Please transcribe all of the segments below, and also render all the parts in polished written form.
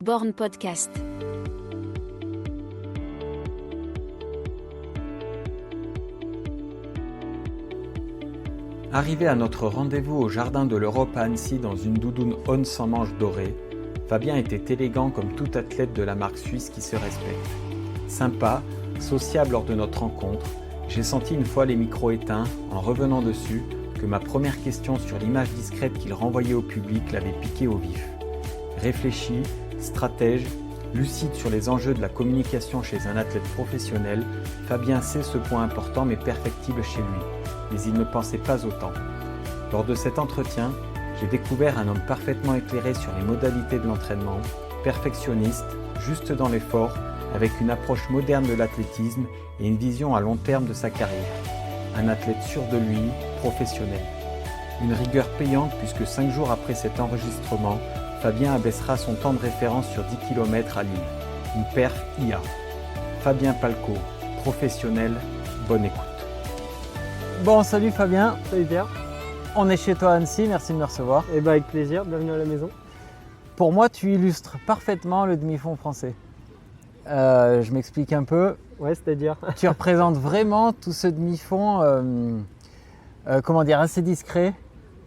Born Podcast. Arrivé à notre rendez-vous au Jardin de l'Europe à Annecy dans une doudoune On sans manches dorée, Fabien était élégant comme tout athlète de la marque suisse qui se respecte. Sympa, sociable lors de notre rencontre, j'ai senti une fois les micros éteints, en revenant dessus, que ma première question sur l'image discrète qu'il renvoyait au public l'avait piqué au vif. Réfléchi, stratège, lucide sur les enjeux de la communication chez un athlète professionnel, Fabien sait ce point important mais perfectible chez lui. Mais il ne pensait pas autant. Lors de cet entretien, j'ai découvert un homme parfaitement éclairé sur les modalités de l'entraînement, perfectionniste, juste dans l'effort, avec une approche moderne de l'athlétisme et une vision à long terme de sa carrière. Un athlète sûr de lui, professionnel. Une rigueur payante puisque 5 jours après cet enregistrement, Fabien abaissera son temps de référence sur 10 km à Lille. Une perf IA. Fabien Palco, professionnel, bonne écoute. Bon, salut Fabien. Salut Pierre. On est chez toi à Annecy, merci de me recevoir. Et avec plaisir, bienvenue à la maison. Pour moi, tu illustres parfaitement le demi-fond français. Je m'explique un peu. Ouais, c'est-à-dire Tu représentes vraiment tout ce demi-fond, assez discret,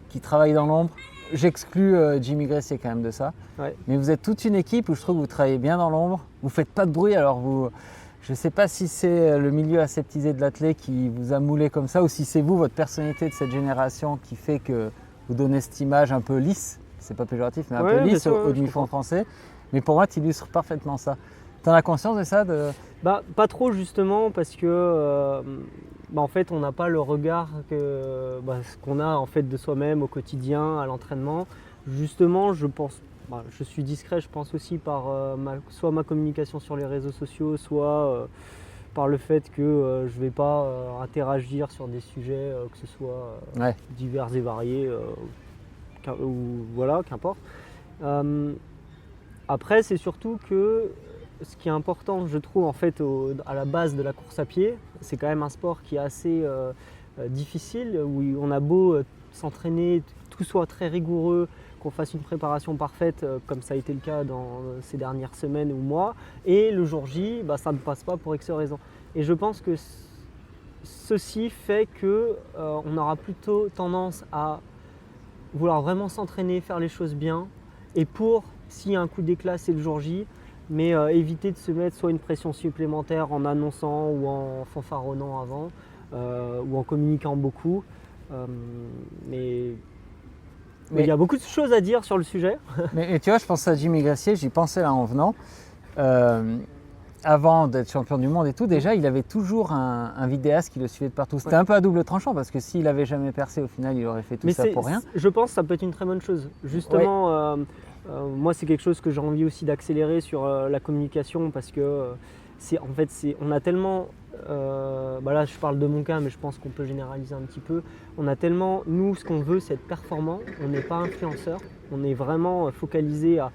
qui travaille dans l'ombre. J'exclus Jimmy Gressier quand même de ça. Ouais. Mais vous êtes toute une équipe où je trouve que vous travaillez bien dans l'ombre. Vous ne faites pas de bruit, je ne sais pas si c'est le milieu aseptisé de l'athlète qui vous a moulé comme ça ou si c'est vous, votre personnalité de cette génération qui fait que vous donnez cette image un peu lisse, c'est pas péjoratif, mais un peu lisse au demi-fond français. Mais pour moi, tu illustres parfaitement ça. Tu en as conscience de ça Pas trop justement parce que en fait on n'a pas le regard qu'on a en fait de soi-même au quotidien, à l'entraînement. Justement, je pense, je suis discret, je pense aussi par soit ma communication sur les réseaux sociaux, soit par le fait que je ne vais pas interagir sur des sujets que ce soit divers et variés, qu'importe. Après, c'est surtout que ce qui est important, je trouve, en fait, à la base de la course à pied, c'est quand même un sport qui est assez difficile, où on a beau s'entraîner, tout soit très rigoureux, qu'on fasse une préparation parfaite, comme ça a été le cas dans ces dernières semaines ou mois, et le jour J, ça ne passe pas pour X raisons. Et je pense que ceci fait qu'on aura plutôt tendance à vouloir vraiment s'entraîner, faire les choses bien, et s'il y a un coup d'éclat, c'est le jour J, mais éviter de se mettre soit une pression supplémentaire en annonçant ou en fanfaronnant avant ou en communiquant beaucoup. Mais il y a beaucoup de choses à dire sur le sujet. mais tu vois, je pense à Jimmy Gressier, j'y pensais là en venant. Avant d'être champion du monde et tout, déjà il avait toujours un vidéaste qui le suivait de partout. C'était un peu à double tranchant parce que s'il n'avait jamais percé au final, il aurait fait tout ça pour rien. Je pense que ça peut être une très bonne chose. Justement, moi c'est quelque chose que j'ai envie aussi d'accélérer sur la communication parce que on a tellement, là je parle de mon cas mais je pense qu'on peut généraliser un petit peu, on a tellement, nous ce qu'on veut c'est être performant, on n'est pas influenceur, on est vraiment focalisé à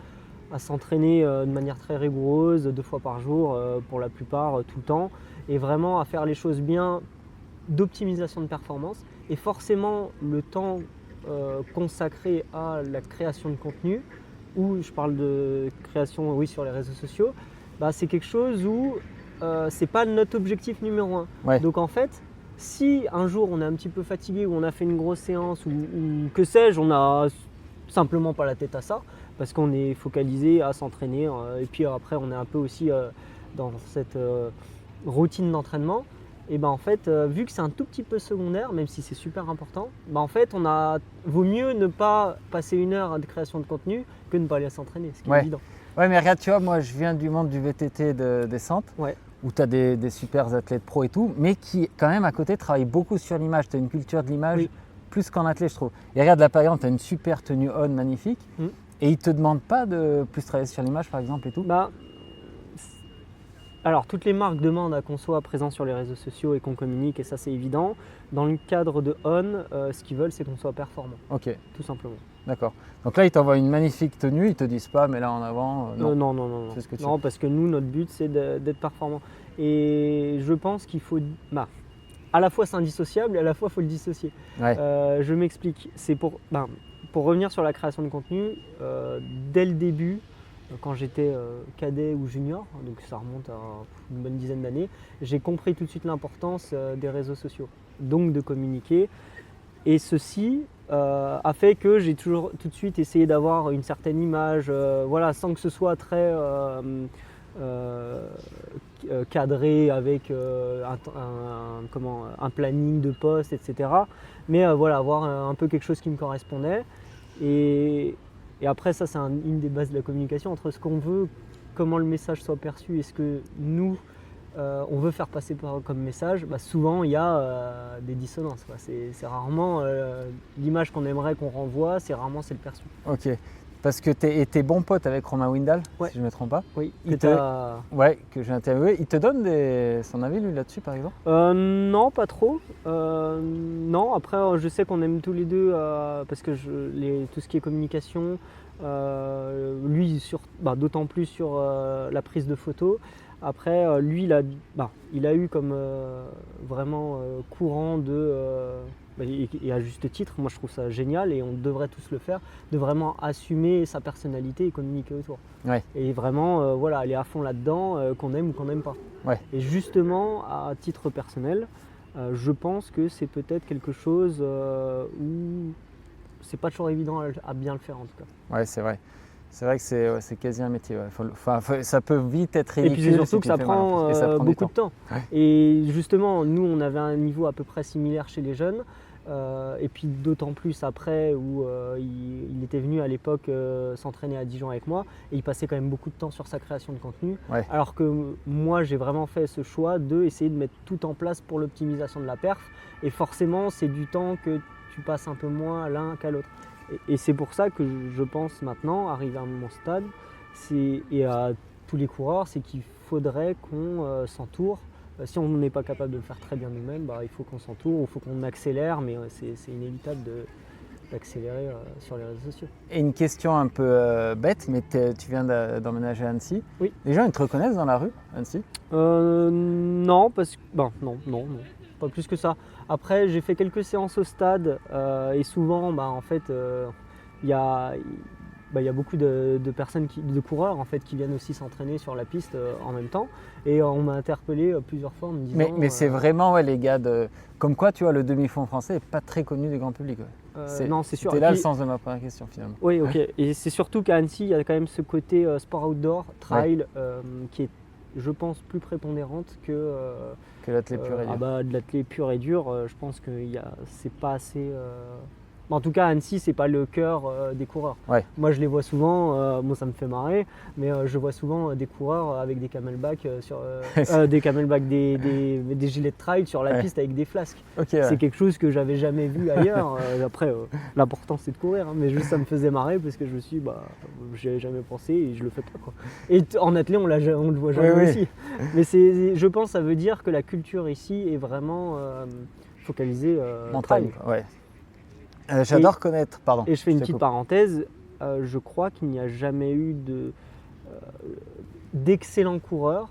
s'entraîner de manière très rigoureuse, 2 fois par jour pour la plupart, tout le temps, et vraiment à faire les choses bien d'optimisation de performance. Et forcément le temps consacré à la création de contenu, où je parle de création sur les réseaux sociaux, c'est quelque chose où c'est pas notre objectif numéro 1. Ouais. Donc en fait, si un jour on est un petit peu fatigué ou on a fait une grosse séance ou que sais-je, on n'a simplement pas la tête à ça, parce qu'on est focalisé à s'entraîner et puis après on est un peu aussi dans cette routine d'entraînement, et en fait vu que c'est un tout petit peu secondaire, même si c'est super important, en fait vaut mieux ne pas passer 1 heure de création de contenu que ne pas aller s'entraîner, ce qui est évident. Ouais, mais regarde, tu vois, moi je viens du monde du VTT de descente, où tu as des super athlètes pro et tout, mais qui quand même à côté travaillent beaucoup sur l'image. Tu as une culture de l'image plus qu'en athlète, je trouve. Et regarde là par exemple, tu as une super tenue on magnifique. Et ils ne te demandent pas de plus travailler sur l'image par exemple et tout? Alors toutes les marques demandent à qu'on soit présent sur les réseaux sociaux et qu'on communique, et ça c'est évident. Dans le cadre de On, ce qu'ils veulent c'est qu'on soit performant. Ok. Tout simplement. D'accord. Donc là ils t'envoient une magnifique tenue, ils te disent pas mais là en avant, non. Non. C'est ce que Non, parce que nous notre but c'est d'être performant. Et je pense qu'il faut... à la fois c'est indissociable et à la fois il faut le dissocier. Je m'explique. C'est pour revenir sur la création de contenu, dès le début, quand j'étais cadet ou junior, donc ça remonte à une bonne dizaine d'années, j'ai compris tout de suite l'importance des réseaux sociaux, donc de communiquer. Et ceci a fait que j'ai toujours tout de suite essayé d'avoir une certaine image, voilà, sans que ce soit très cadré avec un planning de poste, etc. Mais voilà, avoir un peu quelque chose qui me correspondait. Et après, ça, c'est une des bases de la communication, entre ce qu'on veut, comment le message soit perçu et ce que nous, on veut faire passer comme message. Bah, souvent, il y a des dissonances, quoi. C'est rarement l'image qu'on aimerait qu'on renvoie, c'est rarement celle perçue. Ok. Parce que tu es bon pote avec Romain Windal, Ouais. si je ne me trompe pas. Oui, Ouais, que j'ai interviewé. Il te donne son avis, lui, là-dessus, par exemple? Non, pas trop. Non, après, je sais qu'on aime tous les deux parce que tout ce qui est communication, lui, d'autant plus sur la prise de photos. Après, lui, il a eu comme vraiment courant et à juste titre, moi je trouve ça génial et on devrait tous le faire, de vraiment assumer sa personnalité et communiquer autour. Ouais. Et vraiment voilà, aller à fond là-dedans, qu'on aime ou qu'on n'aime pas. Ouais. Et justement, à titre personnel, je pense que c'est peut-être quelque chose où c'est pas toujours évident à bien le faire en tout cas. Ouais, c'est vrai. C'est vrai que c'est quasi un métier. Ouais. Ça peut vite être ridicule. Et puis c'est surtout que ça prend beaucoup de temps. Ouais. Et justement, nous, on avait un niveau à peu près similaire chez les jeunes. Et puis d'autant plus après où il était venu à l'époque s'entraîner à Dijon avec moi. Et il passait quand même beaucoup de temps sur sa création de contenu. Ouais. Alors que moi, j'ai vraiment fait ce choix d'essayer de mettre tout en place pour l'optimisation de la perf. Et forcément, c'est du temps que tu passes un peu moins l'un qu'à l'autre. Et c'est pour ça que je pense maintenant, arrivé à mon stade, et à tous les coureurs, c'est qu'il faudrait qu'on s'entoure. Si on n'est pas capable de le faire très bien nous-mêmes, il faut qu'on s'entoure, il faut qu'on accélère, mais c'est inévitable d'accélérer sur les réseaux sociaux. Et une question un peu bête, mais tu viens d'emménager à Annecy. Oui. Les gens, ils te reconnaissent dans la rue, Annecy? Non, parce que non, pas plus que ça. Après, j'ai fait quelques séances au stade et souvent, en fait, il y a beaucoup de personnes, de coureurs en fait, qui viennent aussi s'entraîner sur la piste en même temps. Et on m'a interpellé plusieurs fois en me disant… Mais c'est vraiment les gars de… Comme quoi, tu vois, le demi-fond français n'est pas très connu du grand public. Ouais. Non, c'est sûr. C'était là le sens de ma première question finalement. Oui, ok. Et c'est surtout qu'à Annecy, il y a quand même ce côté sport outdoor, trail, qui est, je pense, plus prépondérante que l'athlète pur et dur. De l'athlète pur et dur, je pense que c'est pas assez… En tout cas, Annecy, c'est pas le cœur des coureurs. Ouais. Moi, je les vois souvent, ça me fait marrer, mais je vois souvent des coureurs avec des camelbacks, des gilets de trail sur la piste avec des flasques. Okay, c'est quelque chose que j'avais jamais vu ailleurs. Après, l'important c'est de courir, mais juste ça me faisait marrer parce que je me suis dit, j'y avais jamais pensé et je le fais pas, quoi. Et en athlète, on le voit jamais aussi. Mais je pense, ça veut dire que la culture ici est vraiment focalisée montagne. Ouais. J'adore connaître, pardon. Et je fais une petite parenthèse, je crois qu'il n'y a jamais eu d'excellents coureurs,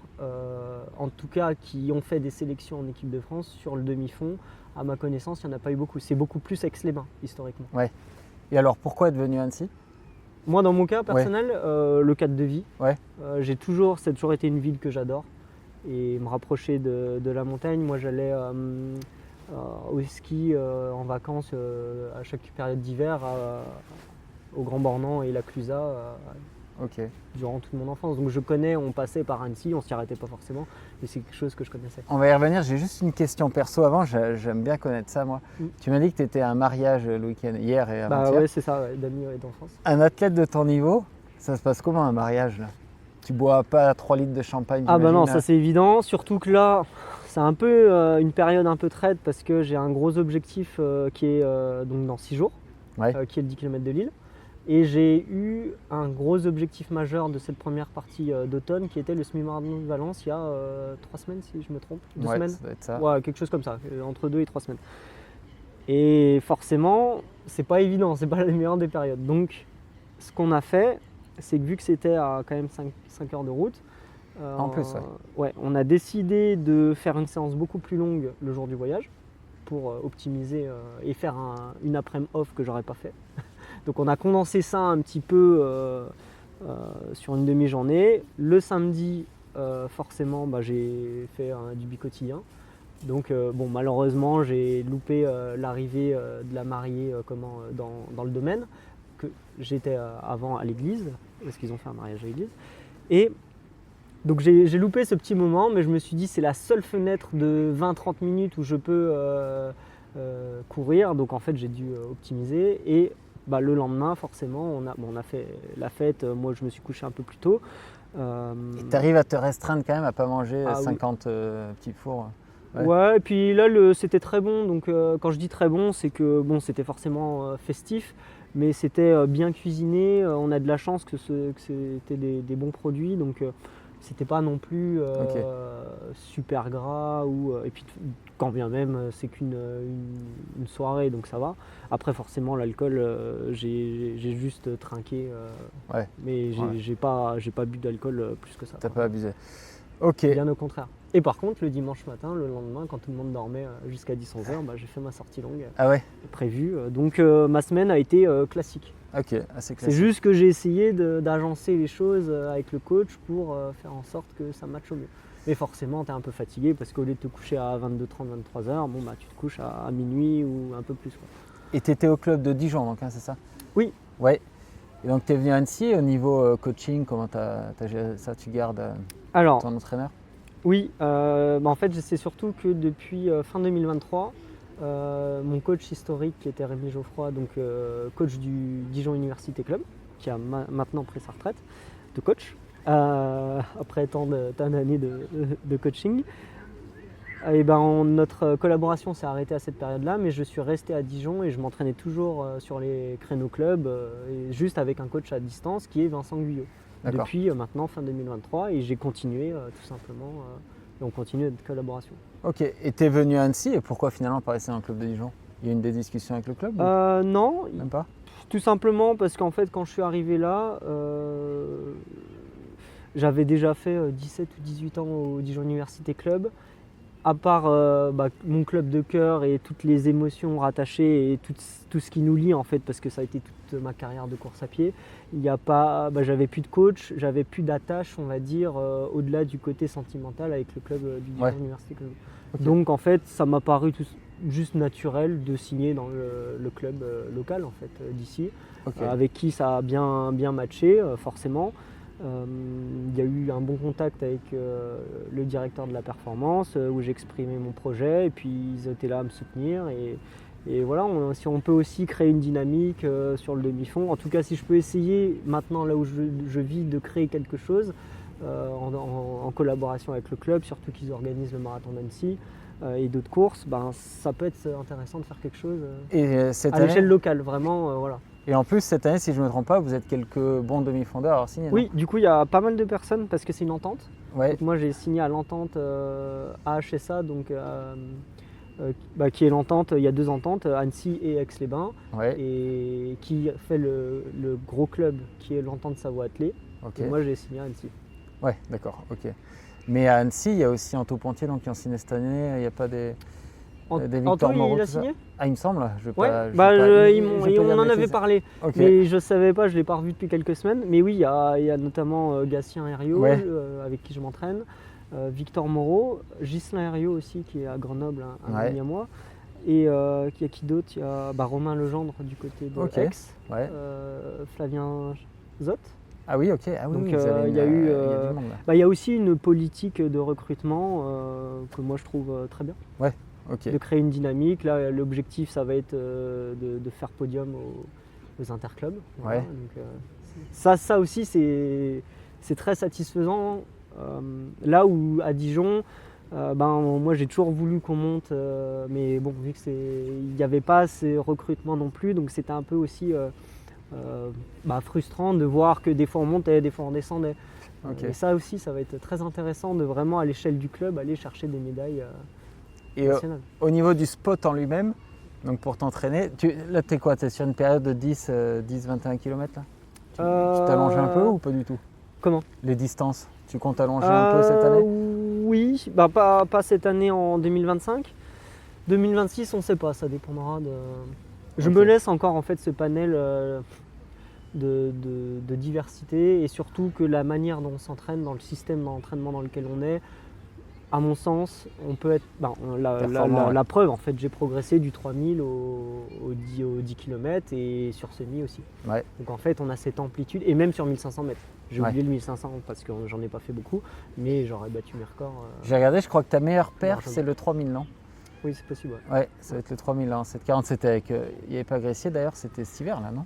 en tout cas qui ont fait des sélections en équipe de France sur le demi-fond. À ma connaissance, il n'y en a pas eu beaucoup. C'est beaucoup plus Aix-les-Bains, historiquement. Ouais. Et alors, pourquoi être venu à Annecy? Moi, dans mon cas personnel, le cadre de vie. Ouais. Ça a toujours été une ville que j'adore. Et me rapprocher de la montagne, moi j'allais… au ski en vacances à chaque période d'hiver au Grand Bornand et la Clusaz durant toute mon enfance. Donc je connais, on passait par Annecy, on s'y arrêtait pas forcément, mais c'est quelque chose que je connaissais. On va y revenir, j'ai juste une question perso avant, j'aime bien connaître ça moi. Tu m'as dit que tu étais à un mariage le week-end, hier et avant-hier. Ouais, c'est ça, d'amis d'enfance. Un athlète de ton niveau, ça se passe comment un mariage là? Tu bois pas 3 litres de champagne? Ah non, ça c'est évident, surtout que là, c'est un peu une période un peu traite parce que j'ai un gros objectif qui est donc dans 6 jours, qui est le 10 km de Lille. Et j'ai eu un gros objectif majeur de cette première partie d'automne qui était le semi-marathon de Valence il y a 3 semaines si je me trompe. 2 semaines. Ça doit être ça. Ouais, quelque chose comme ça, entre 2 et 3 semaines. Et forcément, c'est pas évident, c'est pas la meilleure des périodes. Donc ce qu'on a fait, c'est que vu que c'était à quand même 5 heures de route, en plus, on a décidé de faire une séance beaucoup plus longue le jour du voyage pour optimiser et faire une après-midi off que j'aurais pas fait. Donc on a condensé ça un petit peu sur une demi-journée. Le samedi, forcément, j'ai fait du bi-quotidien. Donc malheureusement, j'ai loupé l'arrivée de la mariée dans le domaine, que j'étais avant à l'église, parce qu'ils ont fait un mariage à l'église. Et donc j'ai loupé ce petit moment, mais je me suis dit c'est la seule fenêtre de 20-30 minutes où je peux courir. Donc en fait j'ai dû optimiser. Et le lendemain, forcément, on a fait la fête. Moi je me suis couché un peu plus tôt. Et tu arrives à te restreindre quand même à pas manger 50 petits fours. Ouais, et puis là c'était très bon. Donc quand je dis très bon, c'est que c'était forcément festif, mais c'était bien cuisiné. On a de la chance que c'était des bons produits, donc c'était pas non plus super gras. Et puis quand bien même, c'est qu'une soirée, donc ça va. Après forcément l'alcool, j'ai juste trinqué, mais j'ai pas bu d'alcool plus que ça. T'as pas abusé. Ok. Bien au contraire. Et par contre, le dimanche matin, le lendemain, quand tout le monde dormait jusqu'à 10-11 h, j'ai fait ma sortie longue prévue. Donc ma semaine a été classique. Ok, assez classique. C'est juste que j'ai essayé d'agencer les choses avec le coach pour faire en sorte que ça matche au mieux. Mais forcément, tu es un peu fatigué parce qu'au lieu de te coucher à 22h30, 23h, tu te couches à minuit ou un peu plus. Quoi. Et tu étais au club de Dijon, donc, c'est ça? Oui. Ouais. Et donc tu es venu à Annecy. Au niveau coaching, comment tu as géré ça? Tu gardes ton entraîneur? Oui, en fait c'est surtout que depuis fin 2023, mon coach historique qui était Rémi Geoffroy, donc coach du Dijon Université Club, qui a maintenant pris sa retraite de coach, après tant d'années de coaching. Et notre collaboration s'est arrêtée à cette période-là, mais je suis resté à Dijon et je m'entraînais toujours sur les créneaux club, et juste avec un coach à distance qui est Vincent Guyot. Depuis maintenant fin 2023, et j'ai continué tout simplement, et on continue notre collaboration. Ok, et tu es venu à Annecy, et pourquoi finalement pas rester dans le club de Dijon? Il y a eu des discussions avec le club? Non, même pas. Tout simplement parce qu'en fait quand je suis arrivé là, j'avais déjà fait 17 ou 18 ans au Dijon Université Club. À part mon club de cœur et toutes les émotions rattachées et tout ce qui nous lie en fait, parce que ça a été toute ma carrière de course à pied, j'avais plus de coach, j'avais plus d'attache, on va dire, au-delà du côté sentimental avec le club du Dijon Université Club. Okay. Donc en fait, ça m'a paru juste naturel de signer dans le club local en fait d'ici, avec qui ça a bien matché forcément. Il y a eu un bon contact avec le directeur de la performance où j'exprimais mon projet et puis ils étaient là à me soutenir et voilà, si on peut aussi créer une dynamique sur le demi-fond, en tout cas si je peux essayer maintenant là où je vis de créer quelque chose en collaboration avec le club, surtout qu'ils organisent le marathon d'Annecy et d'autres courses, ça peut être intéressant de faire quelque chose à l'échelle locale, vraiment voilà. Et en plus, cette année, si je ne me trompe pas, vous êtes quelques bons demi-fondeurs à avoir signé. Oui, du coup, il y a pas mal de personnes parce que c'est une entente. Ouais. Donc, moi, j'ai signé à l'entente AHSA, donc, qui est l'entente, il y a deux ententes, Annecy et Aix-les-Bains, et qui fait le gros club qui est l'entente Savoie-Attelé. Et moi, j'ai signé à Annecy. Ouais, d'accord, ok. Mais à Annecy, il y a aussi Anto Pontier qui ont signé cette année, il n'y a pas des Victor Moreau, il a signé ? Ah, il me semble. On en avait parlé, mais je ne savais pas, je ne l'ai pas revu depuis quelques semaines. Mais oui, il y a notamment Gatien Herriot, avec qui je m'entraîne, Victor Moreau, Ghislain Herriot aussi, qui est à Grenoble, un ami à moi. Et il y a qui d'autre? Il y a Romain Legendre du côté de Aix, Flavien Zott. Ah oui, ok. Ah, oui, donc il y a aussi une politique de recrutement que moi je trouve très bien. Ouais. Okay. De créer une dynamique. Là, l'objectif, ça va être de faire podium aux interclubs. Voilà. Donc, ça aussi, c'est très satisfaisant. Là où à Dijon, moi j'ai toujours voulu qu'on monte, mais bon, vu qu'il n'y avait pas ces recrutements non plus, donc c'était un peu aussi frustrant de voir que des fois on montait, des fois on descendait. Et ça aussi, ça va être très intéressant de vraiment à l'échelle du club aller chercher des médailles. Et au niveau du spot en lui-même, donc pour t'entraîner, là tu es quoi? Tu es sur une période de 10-21 km là? Tu t'allonges un peu ou pas du tout? Comment? Les distances, tu comptes allonger un peu cette année? Oui, pas cette année en 2025. 2026, on ne sait pas, ça dépendra de... Je me laisse encore en fait ce panel de diversité et surtout que la manière dont on s'entraîne, dans le système d'entraînement dans lequel on est, à mon sens, on peut être. La preuve, en fait, j'ai progressé du 3000 au 10 km et sur semi aussi. Ouais. Donc en fait, on a cette amplitude et même sur 1500 mètres. J'ai Ouais. oublié le 1500 parce que j'en ai pas fait beaucoup, mais j'aurais battu mes records. J'ai regardé, je crois que ta meilleure perf, largement. c'est le 3000, non? Oui, c'est possible. Ouais, ça va être le 3000, hein. 740, c'était avec. Il n'y avait pas Gressier d'ailleurs, c'était cet hiver là, non?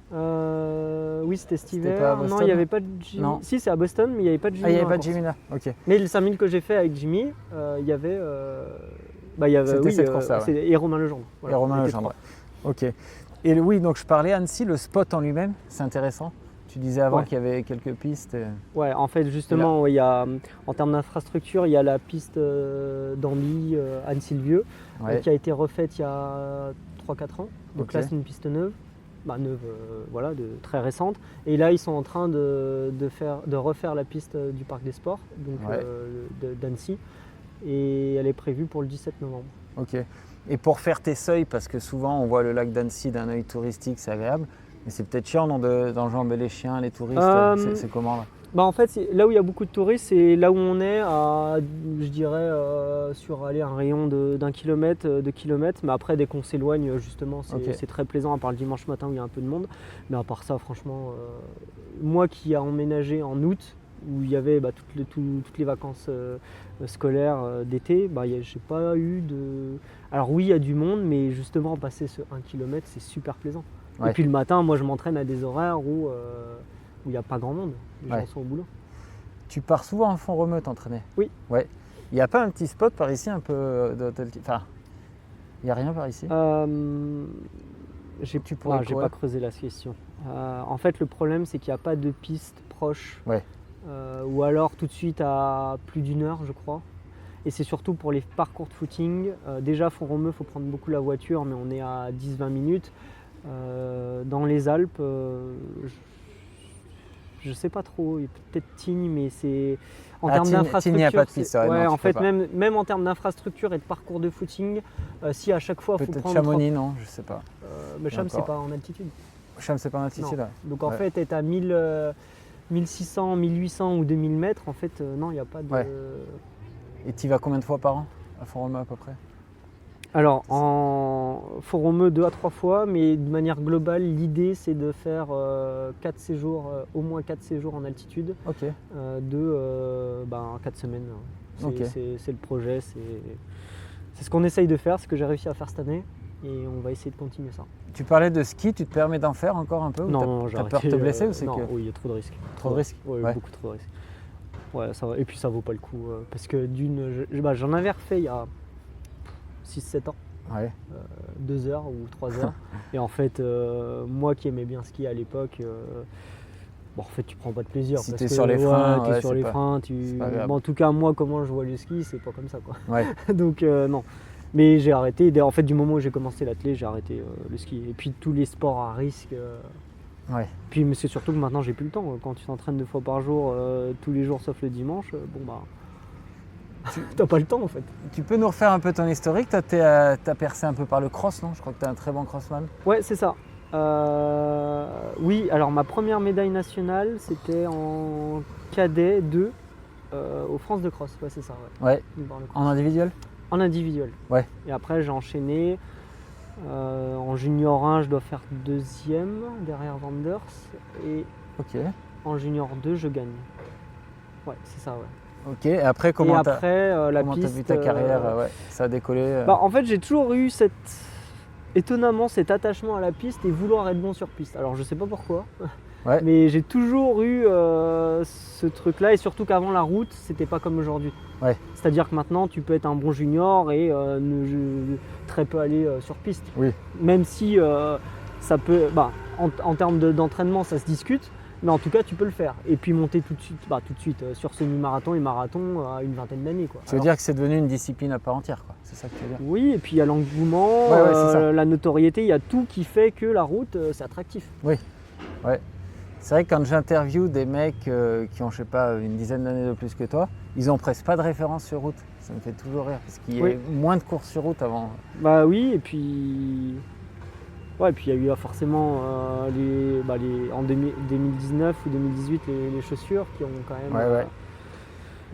Oui, c'était cet C'était hiver. pas à Non, Boston? il n'y avait pas de Jimmy. Non. Si, c'est à Boston, mais il n'y avait pas de Jimmy. Ah, il n'y avait dans pas la de course. Jimmy là. Ok. Mais le 5000 que j'ai fait avec Jimmy, il y avait. Il y avait C'était cette course-là, ouais. et Romain Legendre. Et Romain on était Legendre. Ok. Et oui, donc je parlais Annecy, le spot en lui-même, c'est intéressant. Tu disais avant Ouais. qu'il y avait quelques pistes. Ouais, en fait, justement, ouais, il y a, en termes d'infrastructure, il y a la piste d'Amby, Anne-Sylvieux, Ouais. qui a été refaite il y a 3-4 ans. Donc Ok. là, c'est une piste neuve, voilà, très récente. Et là, ils sont en train de refaire la piste du Parc des Sports, donc Ouais. d'Annecy. Et elle est prévue pour le 17 novembre. Ok. Et pour faire tes seuils, parce que souvent on voit le lac d'Annecy d'un œil touristique, c'est agréable, mais c'est peut-être chiant non, d'enjamber les chiens, les touristes. C'est comment là? En fait, là où il y a beaucoup de touristes, c'est là où on est à, je dirais, sur un rayon d'1 kilomètre, 2 kilomètres. Mais après, dès qu'on s'éloigne, justement, Ok. c'est très plaisant, à part le dimanche matin où il y a un peu de monde. Mais à part ça, franchement, moi qui ai emménagé en août, où il y avait toutes les vacances scolaires d'été, j'ai pas eu de... Alors oui, il y a du monde, mais justement, passer ce 1 kilomètre, c'est super plaisant. Ouais. Et puis le matin, moi, je m'entraîne à des horaires où il n'y a pas grand monde. Les Ouais. gens sont au boulot. Tu pars souvent en Font-Romeu t'entraîner? Oui. Ouais. Il n'y a pas un petit spot par ici, un peu d'hôtel? Enfin, il n'y a rien par ici? J'ai Tu pourrais j'ai courir. pas creusé la question. En fait, le problème, c'est qu'il n'y a pas de piste proche. Ouais. Ou alors tout de suite à plus d'1 heure, je crois. Et c'est surtout pour les parcours de footing. Déjà, Font-Romeu, il faut prendre beaucoup la voiture, mais on est à 10-20 minutes. Dans les Alpes, je sais pas trop, il y a peut-être Tignes, mais c'est en termes Tignes, d'infrastructure. il n'y a pas de piste, c'est- ouais, ouais, non, en tu peux fait, pas. même en termes d'infrastructure et de parcours de footing, si à chaque fois il faut Peut-être prendre. Chamonix, non? Je sais pas. Mais Cham, c'est D'accord. pas en altitude. Cham, c'est pas en altitude? Non. Ouais. Donc en Ouais. fait, être à 1600, 1800 ou 2000 mètres, en fait, non, il n'y a pas de. Ouais. Et tu y vas combien de fois par an à Font-Romeu à peu près? Alors, en Font-Romeu 2 à 3 fois, mais de manière globale, l'idée c'est de faire 4 séjours, au moins 4 séjours en altitude, Ok. 4 semaines. C'est Ok. c'est le projet, c'est ce qu'on essaye de faire, ce que j'ai réussi à faire cette année, et on va essayer de continuer ça. Tu parlais de ski, tu te permets d'en faire encore un peu? Ou Non, t'as peur de te blesser ou c'est non, que oui, il y a trop de risques. trop de risques? Ouais, Ouais. beaucoup trop de risques. Ouais, ça va. Et puis ça vaut pas le coup, parce que j'en avais refait il y a 6-7 ans. Ouais. 2 heures ou 3 heures. Et en fait, moi qui aimais bien skier à l'époque, en fait, tu prends pas de plaisir. Si parce t'es que, sur les freins, t'es ouais, sur c'est les pas- freins. c'est pas agréable. En tout cas, moi, comment je vois le ski, c'est pas comme ça, quoi. Ouais. Donc, non. Mais j'ai arrêté. En fait, du moment où j'ai commencé l'athlé, j'ai arrêté le ski. Et puis, tous les sports à risque. Ouais. Puis, mais c'est surtout que maintenant, j'ai plus le temps. Quand tu t'entraînes 2 fois par jour, tous les jours sauf le dimanche, t'as pas le temps, en fait. Tu peux nous refaire un peu ton historique? T'as percé un peu par le cross, non? Je crois que t'es un très bon crossman. Ouais, c'est ça. Oui, alors ma première médaille nationale, c'était en cadet 2 au France de cross. Ouais, c'est ça. Ouais. Ouais. Dans le cross. En individuel? En individuel. Ouais. Et après, j'ai enchaîné. En junior 1, je dois faire 2e derrière Vanders. Et Ok. en junior 2, je gagne. Ouais, c'est ça, ouais. Ok. Et après, comment Et t'as après, la comment t'as piste. vu ta carrière? Ouais. Ça a décollé. En fait, j'ai toujours eu étonnamment cet attachement à la piste et vouloir être bon sur piste. Alors, je sais pas pourquoi, Ouais. mais j'ai toujours eu ce truc-là, et surtout qu'avant la route, c'était pas comme aujourd'hui. Ouais. C'est-à-dire que maintenant, tu peux être un bon junior et très peu aller sur piste. Oui. Même si ça peut, en termes d'entraînement, ça se discute. Mais en tout cas, tu peux le faire. Et puis monter tout de suite sur semi-marathon et marathon à une vingtaine d'années, quoi. Tu veux dire que c'est devenu une discipline à part entière, quoi. C'est ça que tu veux dire? Oui, et puis il y a l'engouement, Ouais, c'est ça. la notoriété, il y a tout qui fait que la route, c'est attractif. Ouais. C'est vrai que quand j'interviewe des mecs qui ont, je sais pas, une dizaine d'années de plus que toi, ils ont presque pas de référence sur route. Ça me fait toujours rire parce qu'il y a Oui. moins de courses sur route avant. Bah oui, et puis Ouais, et puis il y a eu forcément en 2019 ou 2018 les chaussures qui ont quand même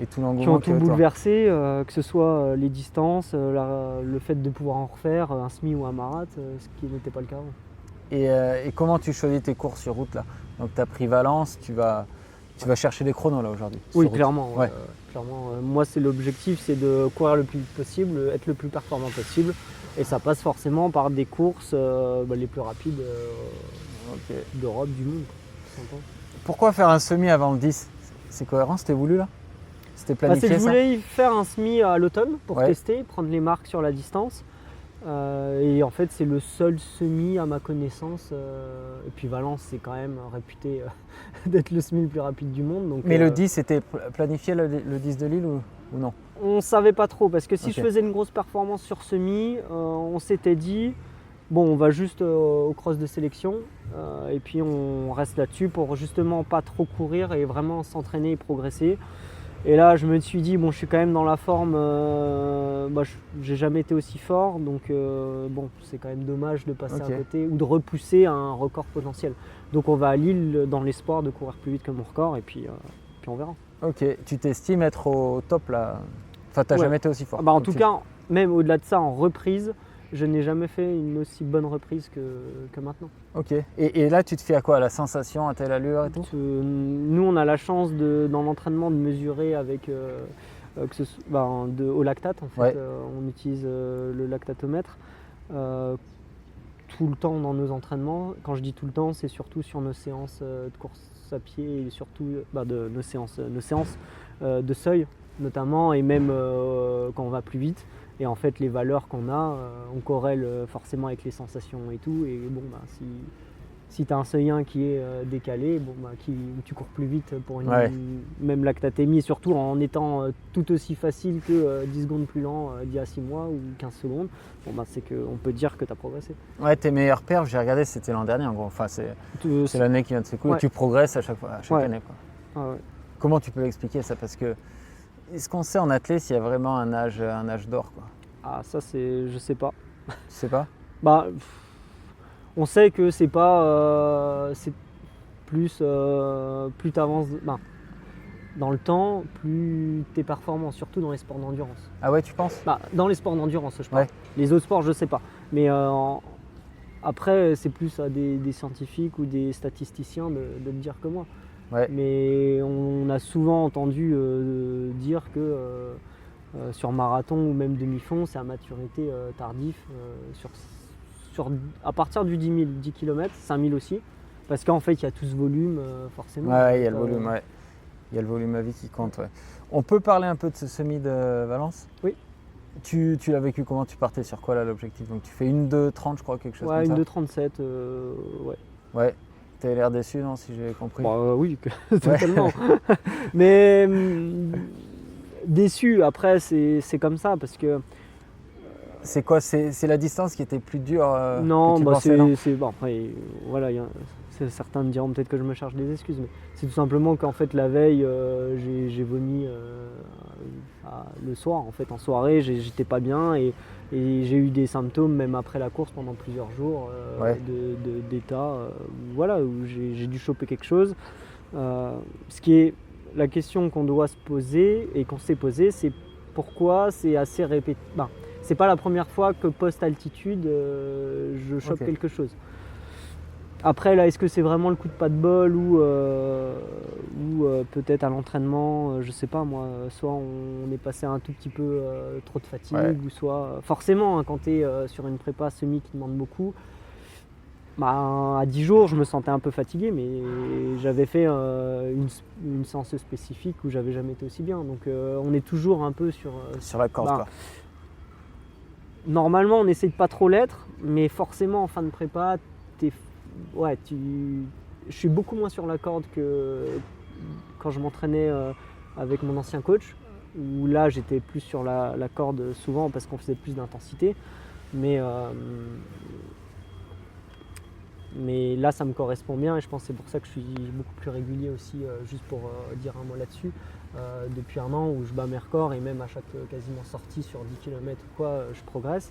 Et tout qui l'engouement ont tout bouleversé, que ce soit les distances, le fait de pouvoir en refaire un semi ou un marat, ce qui n'était pas le cas avant. Et comment tu choisis tes courses sur route là? Donc tu as pris Valence, tu vas chercher des chronos là aujourd'hui? Oui, clairement. Clairement, moi, c'est l'objectif, c'est de courir le plus vite possible, être le plus performant possible. Et ça passe forcément par des courses les plus rapides d'Europe, du monde. Pourquoi faire un semi avant le 10? C'est cohérent, c'était voulu là? C'était planifié ça? Je voulais faire un semi à l'automne pour tester, prendre les marques sur la distance. Et en fait, c'est le seul semi à ma connaissance. Et puis Valence, c'est quand même réputé d'être le semi le plus rapide du monde. Donc, mais le 10, c'était planifié le 10 de Lille ou non? On ne savait pas trop parce que si je faisais une grosse performance sur semi, on s'était dit bon, on va juste au cross de sélection et puis on reste là-dessus pour justement pas trop courir et vraiment s'entraîner et progresser. Et là, je me suis dit bon, je suis quand même dans la forme, j'ai jamais été aussi fort, donc c'est quand même dommage de passer à côté ou de repousser un record potentiel. Donc on va à Lille dans l'espoir de courir plus vite que mon record et puis on verra. Ok, tu t'estimes être au top là? Enfin, t'as jamais été aussi fort? En tout cas, même au-delà de ça, en reprise, je n'ai jamais fait une aussi bonne reprise que maintenant. Ok, et là tu te fies à quoi? À la sensation, à telle allure et tout? Nous, on a la chance dans l'entraînement de mesurer avec au lactate. En fait, on utilise le lactatomètre tout le temps dans nos entraînements. Quand je dis tout le temps, c'est surtout sur nos séances de course à pied et surtout de nos séances de seuil notamment, et même quand on va plus vite. Et en fait, les valeurs qu'on a, on corrèle forcément avec les sensations et tout. Et bon, si tu as un seuil 1 qui est décalé, tu cours plus vite pour même lactatémie, et surtout en étant tout aussi facile que 10 secondes plus lent d'il y a 6 mois ou 15 secondes, c'est qu'on peut dire que tu as progressé. Ouais, tes meilleures perfs, j'ai regardé, c'était l'an dernier en gros. Enfin, c'est l'année qui vient de s'écouler. Tu progresses à chaque année. Quoi. Comment tu peux l'expliquer ça? Parce que est-ce qu'on sait en athlète s'il y a vraiment un âge d'or, quoi? Ah, ça, je sais pas. Tu sais pas? On sait que c'est pas. C'est plus tu avances dans le temps, plus tu es performant, surtout dans les sports d'endurance. Ah ouais, tu penses? Dans les sports d'endurance, je pense. Les autres sports, je sais pas. Mais après, c'est plus à des scientifiques ou des statisticiens de le dire que moi. Mais on a souvent entendu dire que sur marathon ou même demi-fond, c'est à maturité tardif à partir du 10 km, 5000 aussi, parce qu'en fait il y a tout ce volume forcément. Il y a le volume, il y a le volume à vie qui compte. On peut parler un peu de ce semi de Valence? Oui. Tu l'as vécu comment? Tu partais sur quoi là l'objectif? Donc tu fais une 2,30 je crois, quelque chose comme ça? Une 2,37, Ouais. T'as l'air déçu, non, si j'ai compris? Oui, totalement. Mais déçu, après, c'est comme ça, parce que... C'est quoi? C'est la distance qui était plus dure? Non, après, voilà, certains me diront peut-être que je me charge des excuses, mais c'est tout simplement qu'en fait, la veille, j'ai vomi le soir, en fait, en soirée, j'étais pas bien, et j'ai eu des symptômes même après la course pendant plusieurs jours d'état où j'ai dû choper quelque chose. Ce qui est la question qu'on doit se poser et qu'on s'est posé, c'est pourquoi c'est assez répété. C'est pas la première fois que post-altitude je chope quelque chose. Après là, est-ce que c'est vraiment le coup de pas de bol ou peut-être à l'entraînement, je sais pas moi, soit on est passé un tout petit peu trop de fatigue, ou soit forcément quand tu es sur une prépa semi qui demande beaucoup, à 10 jours je me sentais un peu fatigué, mais j'avais fait une séance spécifique où j'avais jamais été aussi bien, donc on est toujours un peu sur la corde quoi. Normalement on essaie de pas trop l'être, mais forcément en fin de prépa je suis beaucoup moins sur la corde que quand je m'entraînais avec mon ancien coach, où là j'étais plus sur la corde souvent parce qu'on faisait plus d'intensité, mais là ça me correspond bien, et je pense que c'est pour ça que je suis beaucoup plus régulier aussi, juste pour dire un mot là-dessus, depuis un an où je bats mes records, et même à chaque quasiment sortie sur 10 km je progresse.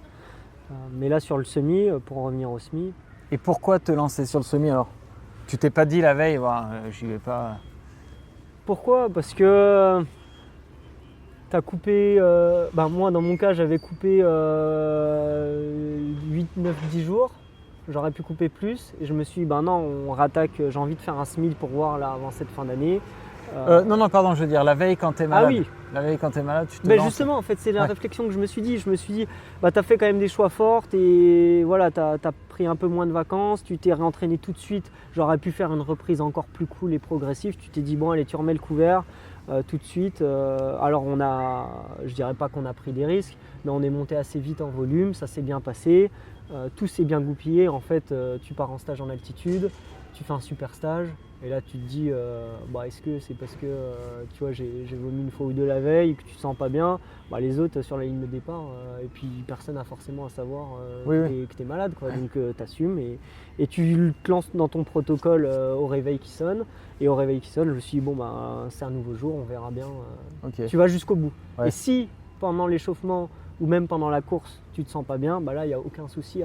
Mais là sur le semi, pour en revenir au semi, Et pourquoi te lancer sur le semi alors? Tu t'es pas dit la veille, j'y vais pas. Pourquoi? Parce que tu as coupé, moi dans mon cas j'avais coupé 8, 9, 10 jours. J'aurais pu couper plus et je me suis dit non, on rattaque, j'ai envie de faire un semi pour voir là avant cette fin d'année. Non, pardon, je veux dire la veille quand tu es malade. Ah oui. La veille quand tu es malade, tu te lances. Justement, en fait, c'est la réflexion que je me suis dit. Je me suis dit, tu as fait quand même des choix forts et voilà, tu as pris un peu moins de vacances, tu t'es réentraîné tout de suite. J'aurais pu faire une reprise encore plus cool et progressive. Tu t'es dit, bon, allez, tu remets le couvert tout de suite. Alors, je dirais pas qu'on a pris des risques, mais on est monté assez vite en volume, ça s'est bien passé. Tout s'est bien goupillé. En fait, tu pars en stage en altitude, tu fais un super stage. Et là, tu te dis, est-ce que c'est parce que tu vois, j'ai vomi une fois ou deux la veille et que tu te sens pas bien? Les autres sur la ligne de départ, et puis personne n'a forcément à savoir que tu es malade, quoi. Donc tu assumes et tu te lances dans ton protocole au réveil qui sonne. Et au réveil qui sonne, je me suis dit, c'est un nouveau jour, on verra bien. Tu vas jusqu'au bout. Ouais. Et si pendant l'échauffement ou même pendant la course, tu te sens pas bien, là, il n'y a aucun souci,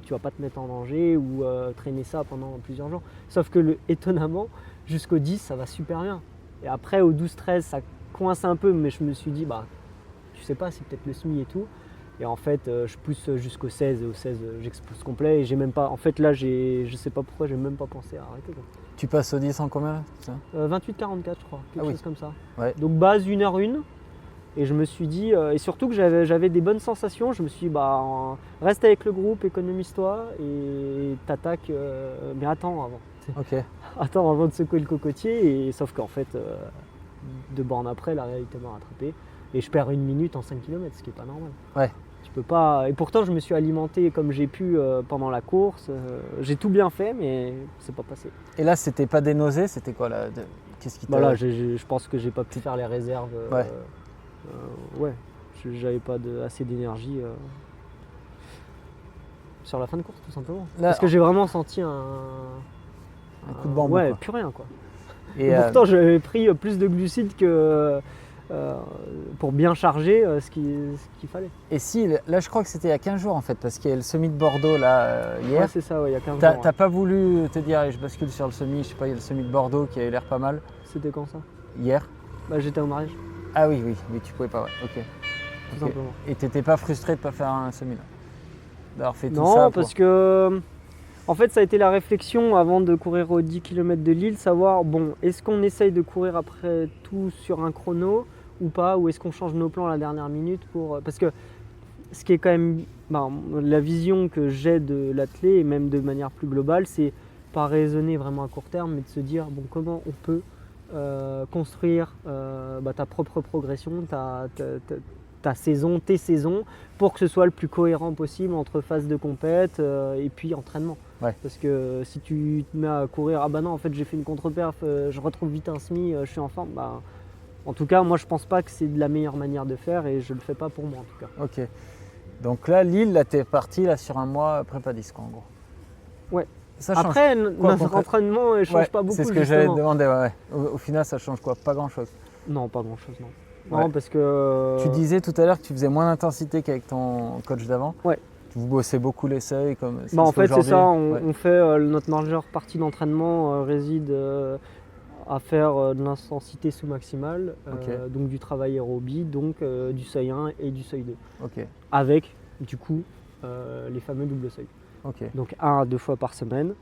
tu vas pas te mettre en danger ou traîner ça pendant plusieurs jours. Sauf que étonnamment, jusqu'au 10, ça va super bien. Et après, au 12-13, ça coince un peu, mais je me suis dit, tu sais pas, c'est peut-être le semi et tout. Et en fait, je pousse jusqu'au 16, et au 16, j'explose complet. Et j'ai même pas, en fait, là, je sais pas pourquoi, j'ai même pas pensé à arrêter, quoi. Tu passes au 10 en combien, ça 28-44, je crois, quelque chose comme ça. Ouais. Donc base 1h01. Et je me suis dit, et surtout que j'avais des bonnes sensations, je me suis dit, reste avec le groupe, économise-toi et t'attaques, mais attends avant. Okay. Attends avant de secouer le cocotier, et sauf qu'en fait, 2 bornes après, la réalité m'a rattrapé. Et je perds 1 minute en 5 km, ce qui n'est pas normal. Ouais. Tu peux pas. Et pourtant, je me suis alimenté comme j'ai pu pendant la course. J'ai tout bien fait, mais c'est pas passé. Et là, c'était pas des nausées, c'était quoi là? Qu'est-ce qui t'a... Là, je pense que j'ai pas pu faire les réserves. J'avais pas assez d'énergie sur la fin de course, tout simplement. Là, parce que j'ai vraiment senti un coup de bambou. Ouais, plus rien, quoi. Et pourtant, j'avais pris plus de glucides que pour bien charger ce qu'il fallait. Et si, là, je crois que c'était il y a 15 jours en fait, parce qu'il y a le semi de Bordeaux là hier. Ouais, c'est ça, il y a 15 jours. T'as pas voulu te dire, allez, je bascule sur le semi, je sais pas, il y a le semi de Bordeaux qui avait l'air pas mal. C'était quand ça? Hier. J'étais au mariage. Ah oui, tu pouvais pas, ok. Tout simplement. Et t'étais pas frustré de pas faire un semi là? D'avoir fait tout ça? Non, parce que en fait ça a été la réflexion avant de courir aux 10 km de Lille, savoir est-ce qu'on essaye de courir après tout sur un chrono ou pas, ou est-ce qu'on change nos plans à la dernière minute parce que ce qui est quand même la vision que j'ai de l'athlète et même de manière plus globale, c'est pas raisonner vraiment à court terme, mais de se dire comment on peut construire ta propre progression, ta saison, tes saisons, pour que ce soit le plus cohérent possible entre phase de compète et puis entraînement. Ouais. Parce que si tu te mets à courir, non, en fait j'ai fait une contre-perf, je retrouve vite un semi, je suis en forme, en tout cas moi je pense pas que c'est la meilleure manière de faire et je le fais pas pour moi en tout cas. Ok. Donc là, Lille, là t'es parti là, sur un mois prépa disque en gros. Ouais. Ça après, notre entraînement ne change pas beaucoup. C'est ce que j'allais te demander, Au final, ça change quoi? Pas grand-chose? Non, pas grand-chose, non. Ouais. Non, parce que... Tu disais tout à l'heure que tu faisais moins d'intensité qu'avec ton coach d'avant. Ouais. Vous bossez beaucoup les seuils comme en fait, c'est ça. On fait notre majeure partie d'entraînement réside à faire de l'intensité sous-maximale, donc du travail aérobie, donc du seuil 1 et du seuil 2. Okay. Avec, du coup, les fameux doubles seuils. Okay. Donc 1 à 2 fois par semaine.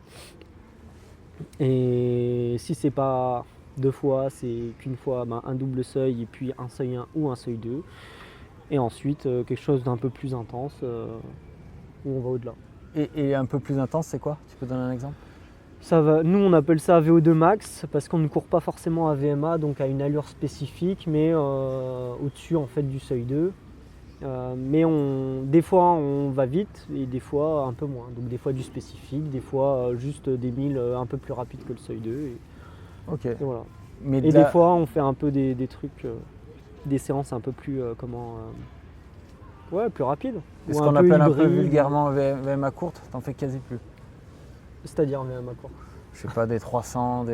Et si c'est pas 2 fois, c'est qu'une fois un double seuil et puis un seuil 1 ou un seuil 2. Et ensuite quelque chose d'un peu plus intense où on va au-delà. Et un peu plus intense, c'est quoi? Tu peux donner un exemple? Nous on appelle ça VO2 max parce qu'on ne court pas forcément à VMA, donc à une allure spécifique, mais au-dessus en fait du seuil 2. Mais des fois on va vite et des fois un peu moins. Donc des fois du spécifique, des fois juste des milles un peu plus rapides que le seuil 2. Et voilà. Des fois on fait un peu des trucs, des séances un peu plus plus rapides. Et ce qu'on appelle un peu vulgairement VMA courte, t'en fais quasi plus. C'est-à-dire VMA courte? Je sais pas, des 300,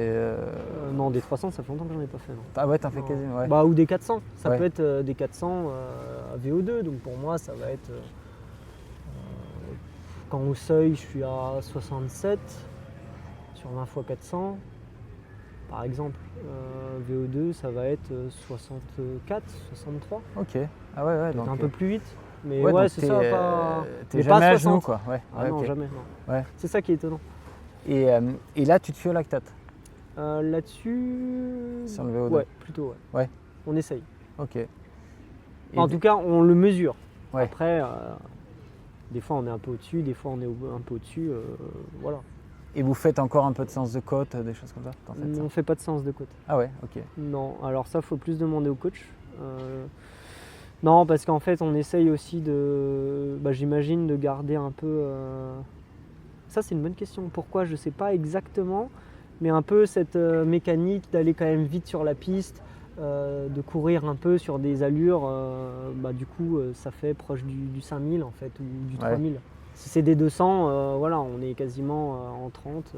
non, des 300, ça fait longtemps que j'en ai pas fait. Non. Ah ouais, t'en fais quasiment, ouais. Ou des 400. Ça peut être des 400 à VO2. Donc pour moi, ça va être quand au seuil, je suis à 67 sur 20 x 400. Par exemple, VO2, ça va être 64, 63. Ok. Ah ouais, Donc un peu plus vite. Mais ouais, c'est ça, pas. T'es jamais à genoux, quoi. Ouais. Ah non, ok. jamais. Non. Ouais. C'est ça qui est étonnant. Et là, tu te fies au lactate Là-dessus. sur le VO2. Ouais, plutôt, ouais. Ouais. On essaye. Ok. Et En tout cas, on le mesure. Ouais. Après, des fois on est un peu au-dessus, des fois on est un peu au-dessus. Voilà. Et vous faites encore un peu de séance de côte, des choses comme ça? On ne fait pas de séance de côte. Ah ouais, ok. Non, alors ça, faut plus demander au coach. Non, parce qu'en fait, on essaye aussi j'imagine, de garder un peu. Ça, c'est une bonne question. Pourquoi? Je ne sais pas exactement, mais un peu cette mécanique d'aller quand même vite sur la piste, de courir un peu sur des allures. Du coup, ça fait proche du 5000 en fait, ou du 3000. Si c'est des 200, voilà, on est quasiment en 30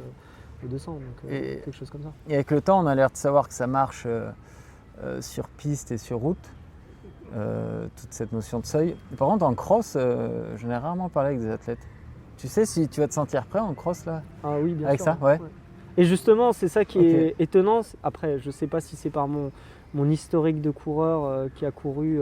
de 200, donc quelque chose comme ça. Et avec le temps, on a l'air de savoir que ça marche sur piste et sur route, toute cette notion de seuil. Par contre, en cross, je n'ai rarement parlé avec des athlètes. Tu sais si tu vas te sentir prêt en cross là? Ah oui, bien avec sûr. Avec ça, ouais. Et justement, c'est ça qui est étonnant. Après, je ne sais pas si c'est par mon historique de coureur qui a couru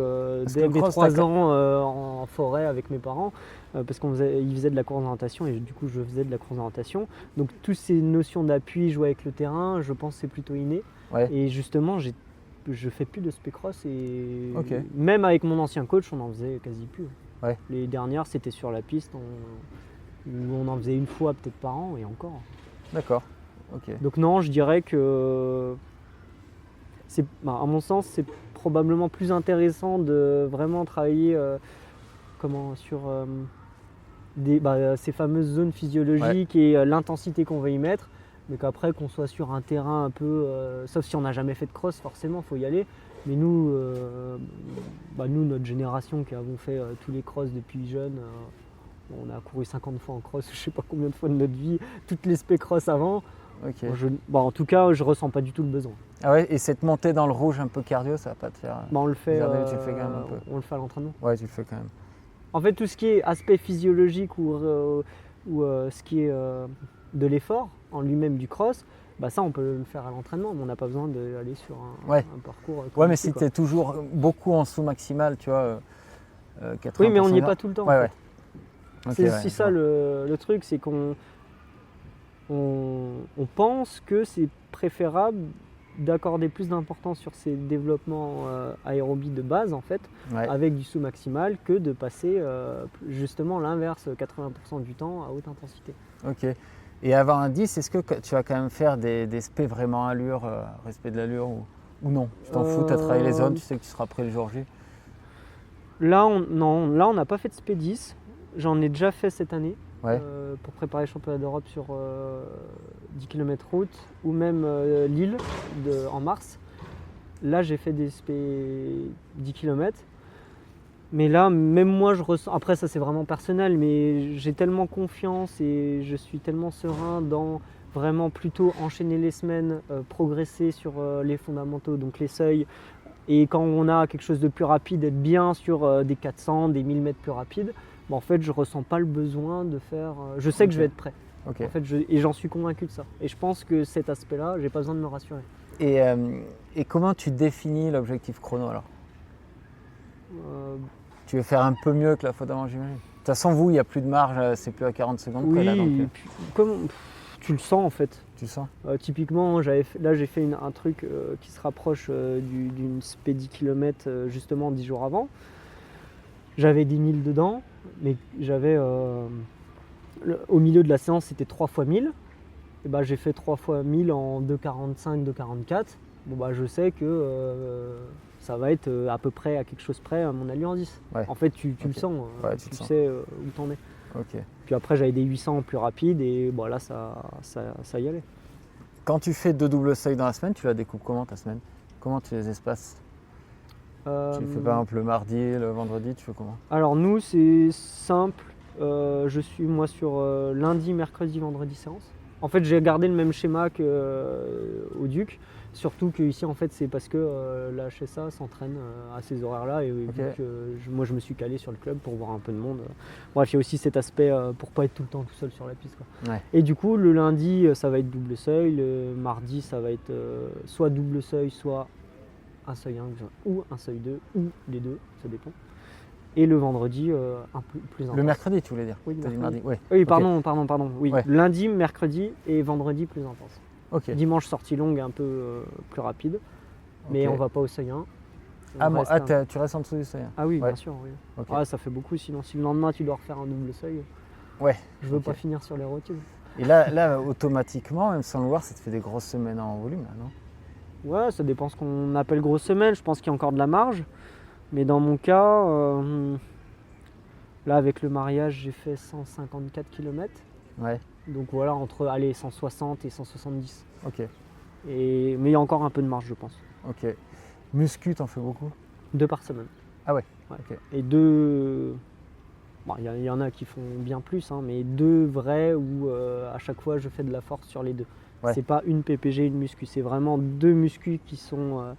dès mes 3 ans en forêt avec mes parents, parce qu'ils faisaient de la course d'orientation et du coup je faisais de la course d'orientation. Donc toutes ces notions d'appui, jouer avec le terrain, je pense que c'est plutôt inné. Ouais. Et justement, je fais plus de spé-cross et même avec mon ancien coach, on en faisait quasi plus. Ouais. Les dernières, c'était sur la piste, on en faisait une fois peut-être par an et encore. D'accord. Okay. Donc non, je dirais que à mon sens, c'est probablement plus intéressant de vraiment travailler sur ces fameuses zones physiologiques et l'intensité qu'on veut y mettre, mais qu'après qu'on soit sur un terrain un peu, sauf si on n'a jamais fait de cross, forcément, il faut y aller. Mais nous, notre génération qui avons fait tous les crosс depuis jeune, on a couru 50 fois en cross, je ne sais pas combien de fois de notre vie, toutes les spé-cross avant. Okay. En tout cas, je ressens pas du tout le besoin. Ah ouais, et cette montée dans le rouge un peu cardio, ça va pas te faire. On le fait. Tu le fais quand même un peu. On le fait à l'entraînement. Ouais, tu le fais quand même. En fait, tout ce qui est aspect physiologique ou ce qui est de l'effort en lui-même du cross, ça on peut le faire à l'entraînement, mais on n'a pas besoin d'aller sur un parcours. Ouais, mais si tu es toujours beaucoup en sous maximal, tu vois. 80%. Oui, mais on n'y est pas tout le temps. Ouais, en fait. C'est ça le truc, c'est qu'on pense que c'est préférable d'accorder plus d'importance sur ces développements aérobies de base en fait, avec du sous-maximal, que de passer justement l'inverse, 80% du temps à haute intensité. Ok. Et avant un 10, est-ce que tu vas quand même faire des spé vraiment allure, respect de l'allure ou non? Tu t'en fous, tu as travaillé les zones, tu sais que tu seras prêt le jour J? Là, on n'a pas fait de spé 10. J'en ai déjà fait cette année. Pour préparer le championnat d'Europe sur 10 km route ou même Lille en mars. Là, j'ai fait des spé 10 km. Mais là, même moi, je ressens. Après, ça, c'est vraiment personnel, mais j'ai tellement confiance et je suis tellement serein dans vraiment plutôt enchaîner les semaines, progresser sur les fondamentaux, donc les seuils. Et quand on a quelque chose de plus rapide, être bien sur des 400, des 1000 mètres plus rapides. En fait, je ressens pas le besoin de faire. Je sais que je vais être prêt. En fait, et j'en suis convaincu de ça. Et je pense que cet aspect-là, j'ai pas besoin de me rassurer. Et comment tu définis l'objectif chrono alors? Tu veux faire un peu mieux que la fois d'avant, j'imagine. De toute façon, vous, il n'y a plus de marge, c'est plus à 40 secondes. Oui, là, non plus. Tu le sens en fait. Tu le sens. Typiquement, j'ai fait un truc qui se rapproche d'une spé 10 km justement 10 jours avant. J'avais 10 000 dedans, mais j'avais au milieu de la séance, c'était 3 fois 1000. Et j'ai fait 3 fois 1000 en 2,45, 2,44. Je sais que ça va être à peu près à quelque chose près à mon allure en 10. En fait, tu le sens, tu sais où t'en es. Puis après, j'avais des 800 plus rapides et là, ça y allait. Quand tu fais 2 doubles seuils dans la semaine, tu la découpes comment ta semaine? Comment tu les espaces? Tu le fais par exemple le mardi, le vendredi, tu fais comment? Alors nous, c'est simple. Je suis moi sur lundi, mercredi, vendredi séance. En fait, j'ai gardé le même schéma qu'au Duc. Surtout qu'ici, en fait, c'est parce que la HSA s'entraîne à ces horaires-là et vu que moi, je me suis calé sur le club pour voir un peu de monde. Bref, il y a aussi cet aspect pour pas être tout le temps tout seul sur la piste, quoi. Ouais. Et du coup, le lundi, ça va être double seuil. Le mardi, ça va être soit double seuil, soit un seuil 1 ou un seuil 2, ou les deux, ça dépend. Et le vendredi, un peu plus intense. Le mercredi, tu voulais dire? Oui, T'as dit mardi. oui, Okay. pardon. Oui, Ouais. lundi, mercredi et vendredi plus intense. Ok. Dimanche, sortie longue un peu plus rapide, mais on va pas au seuil 1. Tu restes en dessous du seuil? Ah oui, bien sûr, oui. Okay. Ah, ça fait beaucoup, sinon si le lendemain tu dois refaire un double seuil, je veux pas finir sur les rotules. Et là, automatiquement, même sans le voir, ça te fait des grosses semaines en volume, là, non? Ouais, ça dépend ce qu'on appelle grosse semaine, je pense qu'il y a encore de la marge, mais dans mon cas, là avec le mariage, j'ai fait 154 km. Ouais. Donc voilà, entre 160 et 170. Ok. Mais il y a encore un peu de marge, je pense. Ok. Muscu, t'en fais beaucoup? 2 par semaine. Ah ouais, Okay. Et 2... Bon, il y en a qui font bien plus, hein, mais 2 vrais où à chaque fois je fais de la force sur les 2. Ouais. C'est pas une PPG, une muscu, c'est vraiment 2 muscus qui sont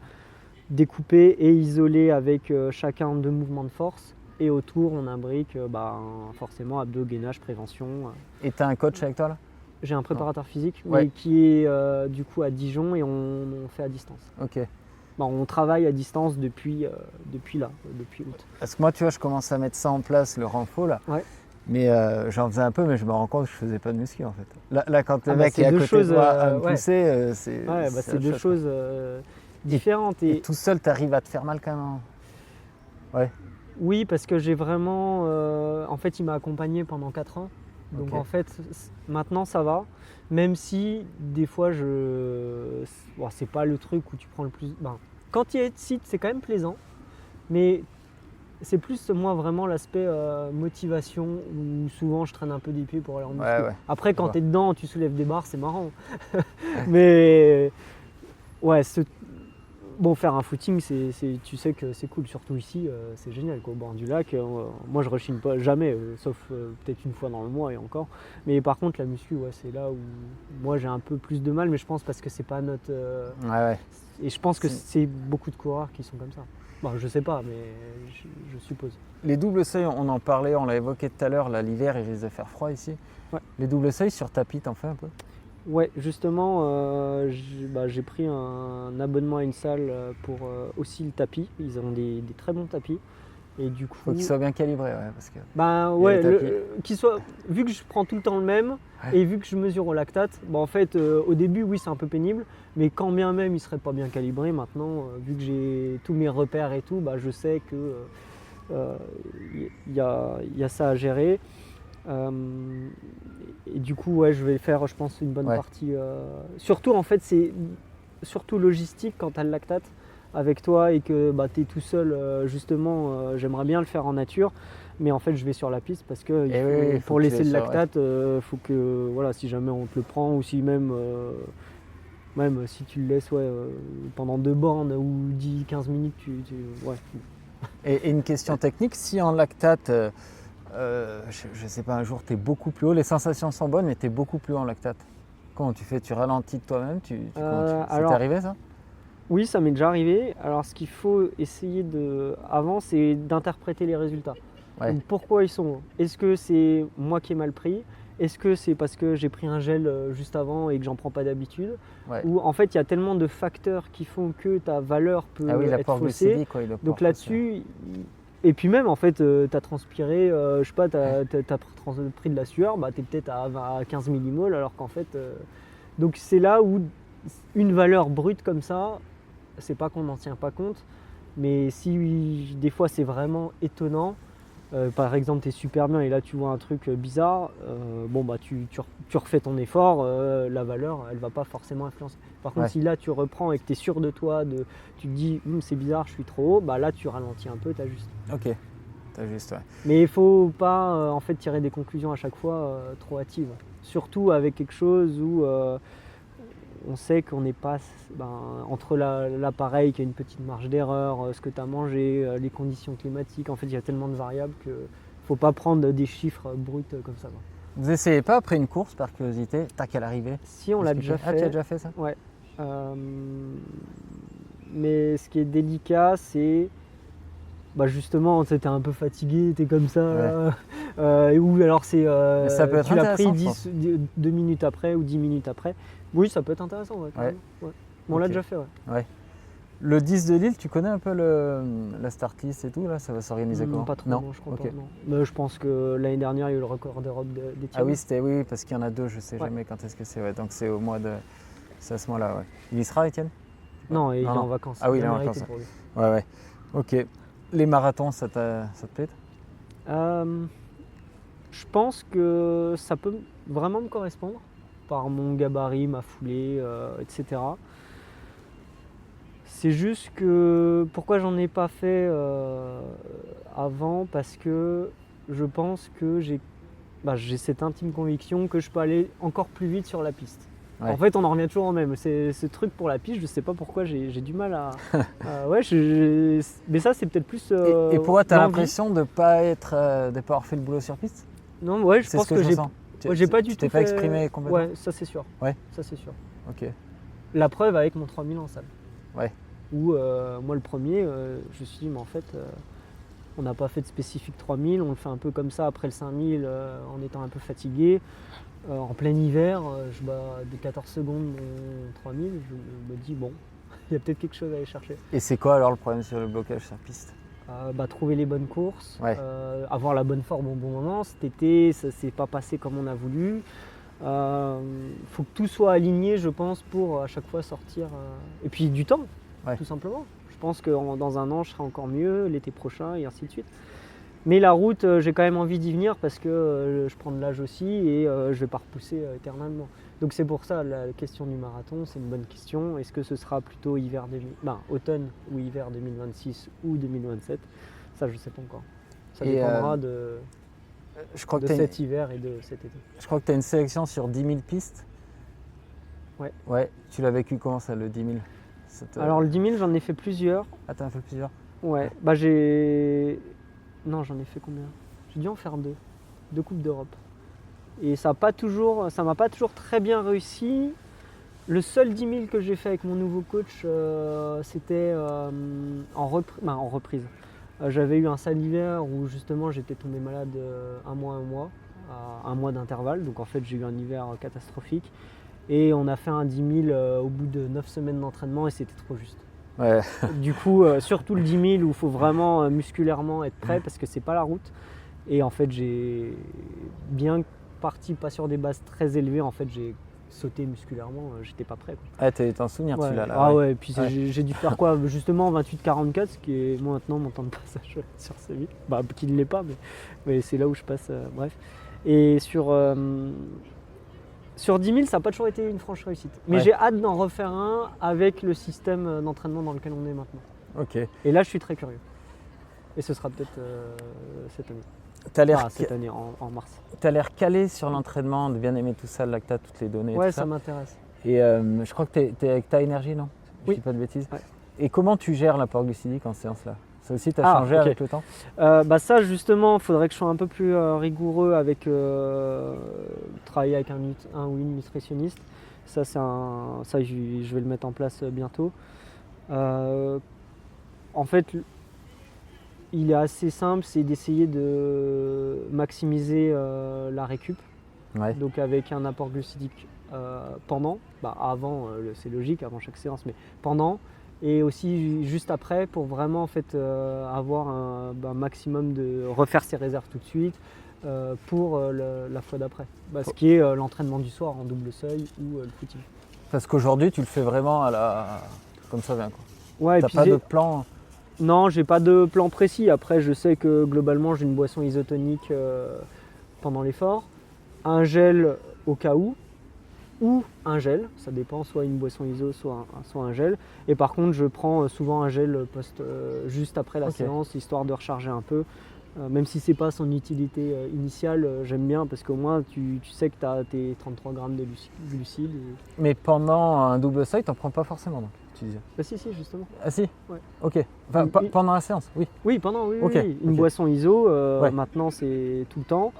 découpés et isolés avec chacun 2 mouvements de force. Et autour, on imbrique forcément abdos, gainage, prévention. Et tu as un coach avec toi là? J'ai un préparateur physique mais qui est du coup à Dijon et on fait à distance. Ok. On travaille à distance depuis août. Parce que moi, tu vois, je commence à mettre ça en place, le renfo là. Ouais. Mais j'en faisais un peu, mais je me rends compte que je faisais pas de muscu en fait. Là quand le mec est à côté choses, de moi à me pousser, c'est. Ouais, c'est deux choses différentes. Et tout seul, tu arrives à te faire mal quand même. Ouais. Oui, parce que j'ai vraiment. En fait, il m'a accompagné pendant 4 ans. Donc en fait, maintenant ça va. Même si des fois, c'est pas le truc où tu prends le plus. Quand tu es site, c'est quand même plaisant. Mais c'est plus moi vraiment l'aspect motivation où souvent je traîne un peu des pieds pour aller en muscu. Ouais. Après, quand tu es dedans, tu soulèves des barres, c'est marrant. Mais ouais, faire un footing, tu sais que c'est cool, surtout ici, c'est génial quoi. Au bord du lac, moi je rechigne pas jamais, sauf peut-être une fois dans le mois et encore. Mais par contre, la muscu, c'est là où moi j'ai un peu plus de mal, mais je pense parce que c'est pas notre. Et je pense que c'est beaucoup de coureurs qui sont comme ça. Je sais pas, mais je suppose. Les doubles seuils, on en parlait, on l'a évoqué tout à l'heure, là l'hiver il risque de faire froid ici. Ouais. Les doubles seuils sur tapis, t'en fais un peu? Ouais, justement, j'ai pris un abonnement à une salle pour aussi le tapis. Ils ont des très bons tapis. Et du coup, faut qu'ils soient bien calibrés, parce que. Vu que je prends tout le temps le même et vu que je mesure au lactate, en fait, au début, oui, c'est un peu pénible, mais quand bien même il serait pas bien calibré, maintenant, vu que j'ai tous mes repères et tout, je sais que y a ça à gérer. Et du coup, je vais faire, je pense, une bonne partie. Surtout, en fait, c'est surtout logistique quand tu as le lactate avec toi et que tu es tout seul. Justement, j'aimerais bien le faire en nature, mais en fait, je vais sur la piste parce que pour laisser le lactate, faut que, si jamais on te le prend ou si même si tu le laisses pendant 2 bornes ou 10-15 minutes, Et une question technique, si en lactate. Je sais pas, un jour tu es beaucoup plus haut, les sensations sont bonnes mais tu es beaucoup plus haut en lactate. Comment tu fais? Tu ralentis de toi-même? C'est arrivé ça? Oui, ça m'est déjà arrivé. Alors ce qu'il faut essayer avant, c'est d'interpréter les résultats. Donc, pourquoi ils sont hauts? Est-ce que c'est moi qui ai mal pris? Est-ce que c'est parce que j'ai pris un gel juste avant et que j'en prends pas d'habitude? Ou en fait il y a tellement de facteurs qui font que ta valeur peut être faussée. Donc là-dessus. Et puis même en fait, tu as transpiré, je sais pas, tu as pris de la sueur, tu es peut-être à 15 millimoles alors qu'en fait... donc c'est là où une valeur brute comme ça, c'est pas qu'on n'en tient pas compte, mais si des fois c'est vraiment étonnant, par exemple tu es super bien et là tu vois un truc bizarre, tu refais ton effort, la valeur elle va pas forcément influencer. Par contre si là tu reprends et que tu es sûr de toi, tu te dis c'est bizarre, je suis trop haut, là tu ralentis un peu, tu ajustes. Ok, tu ajustes, Mais il faut pas en fait tirer des conclusions à chaque fois trop hâtives. Surtout avec quelque chose où on sait qu'on n'est pas entre l'appareil qui a une petite marge d'erreur, ce que tu as mangé, les conditions climatiques, en fait il y a tellement de variables qu'il ne faut pas prendre des chiffres bruts comme ça. Vous essayez pas après une course par curiosité, tac à l'arrivée? Si, on l'a déjà fait. Ah, tu as déjà fait ça? Ouais. Mais ce qui est délicat, c'est justement, tu es un peu fatigué, tu es comme ça. Ou alors c'est ça peut être tu l'as pris intéressant, 2 minutes après ou 10 minutes après. Oui, ça peut être intéressant. Quand même. Ouais. On l'a déjà fait. Ouais. Le 10 de Lille, tu connais un peu la start list et tout là? Ça va s'organiser comment? Pas trop, non, je crois pas. Non. Mais je pense que l'année dernière, il y a eu le record d'Europe d'Étienne. Ah oui, parce qu'il y en a 2, je sais jamais quand est-ce que c'est. Ouais. Donc c'est au mois de... C'est à ce mois-là, ouais. Il y sera, Étienne? Non, il est en vacances. Ah oui, il est en vacances. Pour lui. Ouais. Ok. Les marathons, ça te plaît? Je pense que ça peut vraiment me correspondre par mon gabarit, ma foulée, etc. C'est juste que pourquoi j'en ai pas fait avant, parce que je pense que j'ai cette intime conviction que je peux aller encore plus vite sur la piste. Ouais. En fait, on en revient toujours au même. C'est ce truc pour la piste, je sais pas pourquoi j'ai du mal à. Mais ça, c'est peut-être plus. Et pourquoi tu as l'impression de ne pas avoir fait le boulot sur piste? Non, je pense que j'ai pas du tout. Tu t'es pas exprimé complètement? Ouais, ça c'est sûr. Ouais. Ça c'est sûr. Ok. La preuve avec mon 3000 en salle. Ouais. Où moi le premier, je me suis dit, mais en fait, on n'a pas fait de spécifique 3000, on le fait un peu comme ça après le 5000 en étant un peu fatigué. En plein hiver, je bats des 14 secondes mon 3000, je me dis bon, il y a peut-être quelque chose à aller chercher. Et c'est quoi alors le problème sur le blocage sur piste? Trouver les bonnes courses, avoir la bonne forme au bon moment. Cet été, ça ne s'est pas passé comme on a voulu. Faut que tout soit aligné, je pense, pour à chaque fois sortir. Et puis du temps, tout simplement. Je pense que dans un an, je serai encore mieux, l'été prochain, et ainsi de suite. Mais la route, j'ai quand même envie d'y venir parce que je prends de l'âge aussi et je ne vais pas repousser éternellement. Donc c'est pour ça la question du marathon, c'est une bonne question. Est-ce que ce sera plutôt automne ou hiver 2026 ou 2027? Ça, je ne sais pas encore. Ça dépendra de cet hiver et de cet été. Je crois que tu as une sélection sur 10 000 pistes. Ouais. Tu l'as vécu comment ça, le 10 000? Alors le 10 000, j'en ai fait plusieurs. Ah, tu en as fait plusieurs? Ouais. Non, j'en ai fait combien? J'ai dû en faire 2 Coupes d'Europe. Et ça m'a pas toujours très bien réussi. Le seul 10 000 que j'ai fait avec mon nouveau coach, c'était en reprise. J'avais eu un sale hiver où justement j'étais tombé malade un mois d'intervalle. Donc en fait j'ai eu un hiver catastrophique. Et on a fait un 10 000 au bout de 9 semaines d'entraînement et c'était trop juste. Ouais. Du coup, surtout le 10 000 où il faut vraiment musculairement être prêt parce que c'est pas la route. Et en fait, j'ai bien parti pas sur des bases très élevées. En fait, j'ai sauté musculairement, j'étais pas prêt. Quoi. Ah, t'en souviens celui-là là. Ah ouais, et puis j'ai dû faire quoi? Justement 28-44, ce qui est moi maintenant mon temps de passage sur C8. Qui ne l'est pas, mais c'est là où je passe. Bref. Et sur 10 000, ça n'a pas toujours été une franche réussite. Mais j'ai hâte d'en refaire un avec le système d'entraînement dans lequel on est maintenant. Ok. Et là, je suis très curieux. Et ce sera peut-être cette année. Cette année, en mars. Tu as l'air calé sur l'entraînement, de bien aimer tout ça, le lactate, toutes les données. Ouais, tout ça m'intéresse. Et je crois que tu es avec ta énergie, non? Je dis pas de bêtises. Ouais. Et comment tu gères l'apport glucidique en séance là? Ça aussi, tu as changé avec le temps? Ça, justement, il faudrait que je sois un peu plus rigoureux avec travailler avec un ou une nutritionniste. Ça, je vais le mettre en place bientôt. En fait, il est assez simple, c'est d'essayer de maximiser la récup. Ouais. Donc avec un apport glucidique pendant, avant, c'est logique, avant chaque séance, mais pendant. Et aussi juste après pour vraiment en fait avoir un maximum de refaire ses réserves tout de suite pour la fois d'après. Ce qui est l'entraînement du soir en double seuil ou le footing. Parce qu'aujourd'hui tu le fais vraiment comme ça vient quoi. Ouais, t'as pas de plan? Non, j'ai pas de plan précis. Après je sais que globalement j'ai une boisson isotonique pendant l'effort, un gel au cas où. Ou un gel, ça dépend, soit une boisson iso, soit un gel. Et par contre, je prends souvent un gel juste après la séance, histoire de recharger un peu. Même si c'est pas son utilité initiale, j'aime bien parce qu'au moins tu sais que tu as tes 33 grammes de glucides. Mais pendant un double seuil, tu n'en prends pas forcément donc, tu disais? Si, justement. Ah si? Ouais. Ok. Enfin, pendant la séance, oui. Oui, pendant, oui. Okay. Une boisson iso, maintenant c'est tout le temps.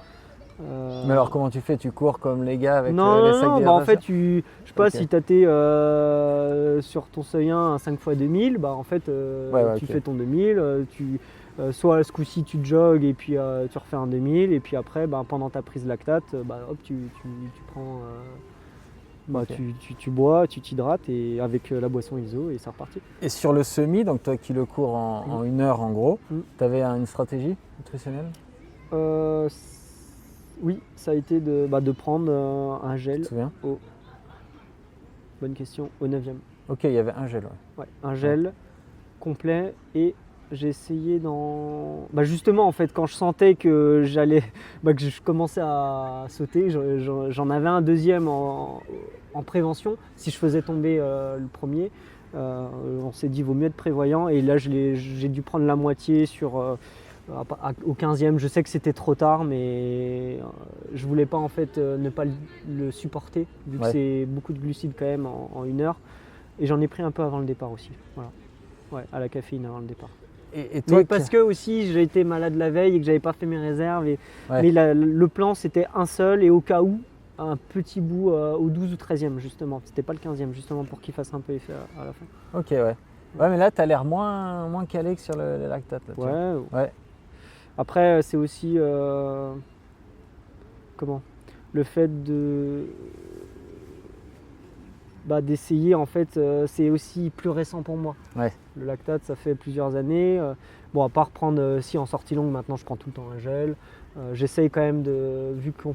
Mais alors comment tu fais? Tu cours comme les gars avec les sacs Non, en fait, d'hydratation? je sais pas, Ok. si tu as sur ton seuil 1 un 5 x 2000, en fait, tu ok. fais ton 2000, soit ce coup-ci tu jogues et puis tu refais un 2000, et puis après, pendant ta prise lactate, hop, tu prends, Ok. tu bois, tu t'hydrates et avec la boisson ISO et c'est reparti. Et sur le semi, donc toi qui le cours en 1 heure en gros, Mm. tu avais une stratégie nutritionnelle? Oui, ça a été de prendre un Tu gel, te souviens? bonne question, au 9e. Ok, il y avait un gel, ouais. Ouais, un gel complet, et j'ai essayé justement, en fait, quand je sentais que que je commençais à sauter, j'en avais un deuxième en prévention. Si je faisais tomber le premier, on s'est dit vaut mieux être prévoyant, et là j'ai dû prendre la moitié au 15e. Je sais que c'était trop tard, mais je voulais pas en fait ne pas le supporter, vu que c'est beaucoup de glucides quand même en 1 heure. Et j'en ai pris un peu avant le départ aussi. Voilà. Ouais, à la caféine avant le départ. Et toi, Mais parce que aussi j'ai été malade la veille et que j'avais pas fait mes réserves. Ouais. Mais le plan c'était un seul, et au cas où, un petit bout au 12 ou 13e justement. C'était pas le 15e, justement, pour qu'il fasse un peu effet à la fin. Ok, ouais. Ouais, mais là, tu as l'air moins calé que sur le lactate. Là, tu vois. Ouais. Après, c'est aussi le fait d'essayer, en fait, c'est aussi plus récent pour moi. Ouais. Le lactate, ça fait plusieurs années. À part prendre, si en sortie longue, maintenant je prends tout le temps un gel. J'essaye quand même vu qu'on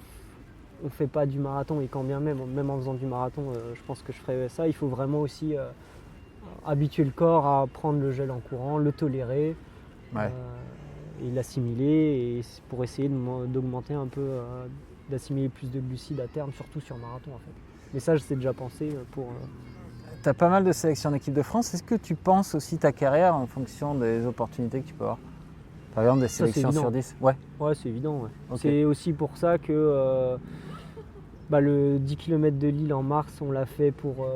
ne fait pas du marathon, et quand bien même en faisant du marathon, je pense que je ferais ça. Il faut vraiment aussi habituer le corps à prendre le gel en courant, le tolérer, et l'assimiler, et pour essayer d'augmenter un peu, d'assimiler plus de glucides à terme, surtout sur marathon en fait. Mais ça, je sais déjà penser pour... Tu as pas mal de sélections en équipe de France. Est-ce que tu penses aussi ta carrière en fonction des opportunités que tu peux avoir? Par exemple, des sélections sur 10? Ouais, c'est évident. Ouais. Ok. C'est aussi pour ça que le 10 km de Lille en mars, on l'a fait pour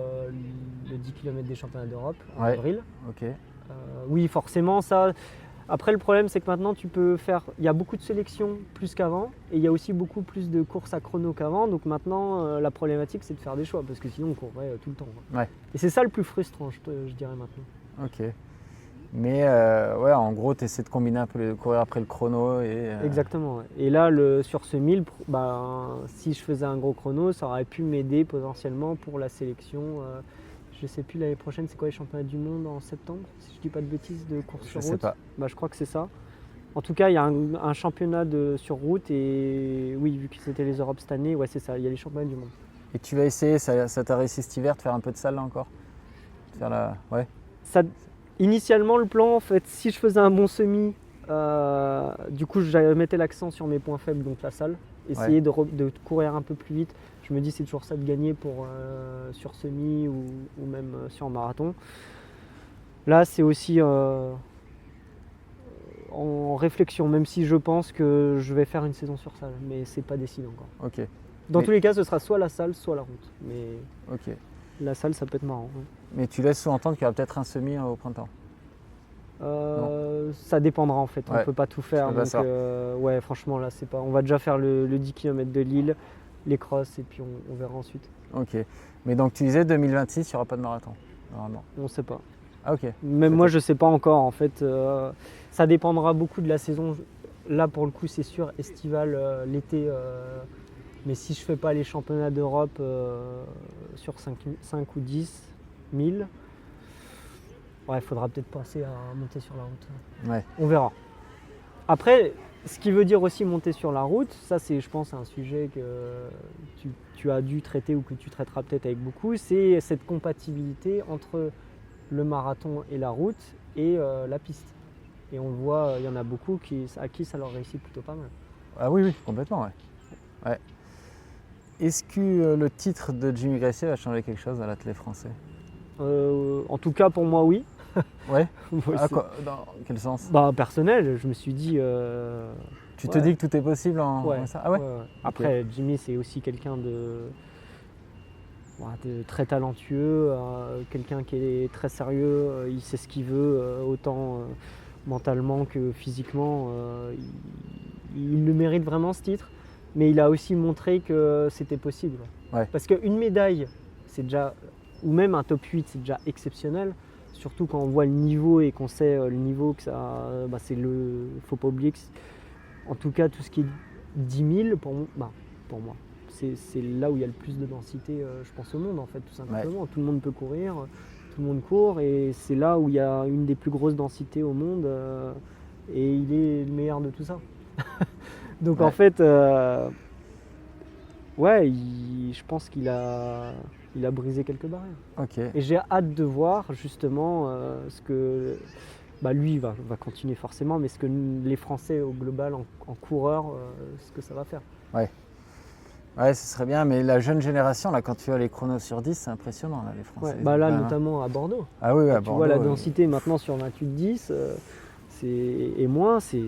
le 10 km des championnats d'Europe en avril. Ok. Oui, forcément, ça... Après, le problème, c'est que maintenant, il y a beaucoup de sélections plus qu'avant, et il y a aussi beaucoup plus de courses à chrono qu'avant. Donc maintenant, la problématique, c'est de faire des choix, parce que sinon, on courrait tout le temps. Ouais. Et c'est ça le plus frustrant, je dirais maintenant. Ok. Mais en gros, tu essaies de combiner un peu courir après le chrono. Exactement. Ouais. Et là, sur ce 1000, si je faisais un gros chrono, ça aurait pu m'aider potentiellement pour la sélection. Je sais plus, l'année prochaine, c'est quoi les championnats du monde en septembre, si je dis pas de bêtises, de course sur route? Je sais pas. Je crois que c'est ça. En tout cas, il y a un championnat sur route, et oui, vu que c'était les Europes cette année, ouais, c'est ça, il y a les championnats du monde. Et tu vas essayer, ça t'a réussi cet hiver, de faire un peu de salle là encore? Ouais. Initialement, le plan, en fait, si je faisais un bon semi, du coup, je mettais l'accent sur mes points faibles, donc la salle. Essayer de courir un peu plus vite. Je me dis, c'est toujours ça de gagner sur semi ou même sur marathon. Là, c'est aussi en réflexion, même si je pense que je vais faire une saison sur salle, mais c'est pas décidé encore. Ok. Dans tous les cas, ce sera soit la salle, soit la route. Mais Ok. la salle, ça peut être marrant. Ouais. Mais tu laisses sous-entendre qu'il y aura peut-être un semi au printemps? Ça dépendra en fait, on Ouais. peut pas tout faire. Donc, ouais, franchement, là, c'est pas. On va déjà faire le 10 km de Lille, les crosses, et puis on verra ensuite. Ok. Mais donc tu disais 2026, il n'y aura pas de marathon, normalement. On sait pas. Ah ok. Même moi, je sais pas encore en fait. Ça dépendra beaucoup de la saison. Là, pour le coup, c'est sûr, estival, l'été. Mais si je fais pas les championnats d'Europe sur 5 ou 10 000, il faudra peut-être passer à monter sur la route. Ouais. On verra. Après, ce qui veut dire aussi monter sur la route, ça c'est, je pense, un sujet que tu as dû traiter, ou que tu traiteras peut-être avec beaucoup, c'est cette compatibilité entre le marathon et la route et la piste. Et on le voit, il y en a beaucoup à qui ça leur réussit plutôt pas mal. Ah oui, complètement, ouais. Est-ce que le titre de Jimmy Gressier va changer quelque chose à l'athlète français? En tout cas, pour moi, oui. Ouais. Dans quel sens? Personnel, je me suis dit... Tu te dis que tout est possible en ça? Ah ouais, Après, Jimmy, c'est aussi quelqu'un de très talentueux, quelqu'un qui est très sérieux, il sait ce qu'il veut, autant mentalement que physiquement. Il le mérite vraiment, ce titre. mais il a aussi montré que c'était possible. Ouais. Parce qu'une médaille, c'est déjà, ou même un top 8, c'est déjà exceptionnel. Surtout quand on voit le niveau et qu'on sait le niveau que ça, c'est le. Faut pas oublier que, en tout cas, tout ce qui est 10 000 pour moi, c'est là où il y a le plus de densité, je pense, au monde en fait, tout simplement. Ouais. Tout le monde peut courir, tout le monde court, et c'est là où il y a une des plus grosses densités au monde, et il est le meilleur de tout ça. Donc en fait, je pense qu'il a brisé quelques barrières. Okay. Et j'ai hâte de voir justement ce que lui va continuer forcément, mais ce que les Français au global en coureur, ce que ça va faire. Ouais, ce serait bien, mais la jeune génération, là, quand tu vois les chronos sur 10, c'est impressionnant, là, les Français. Là, notamment à Bordeaux. Ah oui, à Bordeaux. Tu vois la densité maintenant sur 28-10, et moins, c'est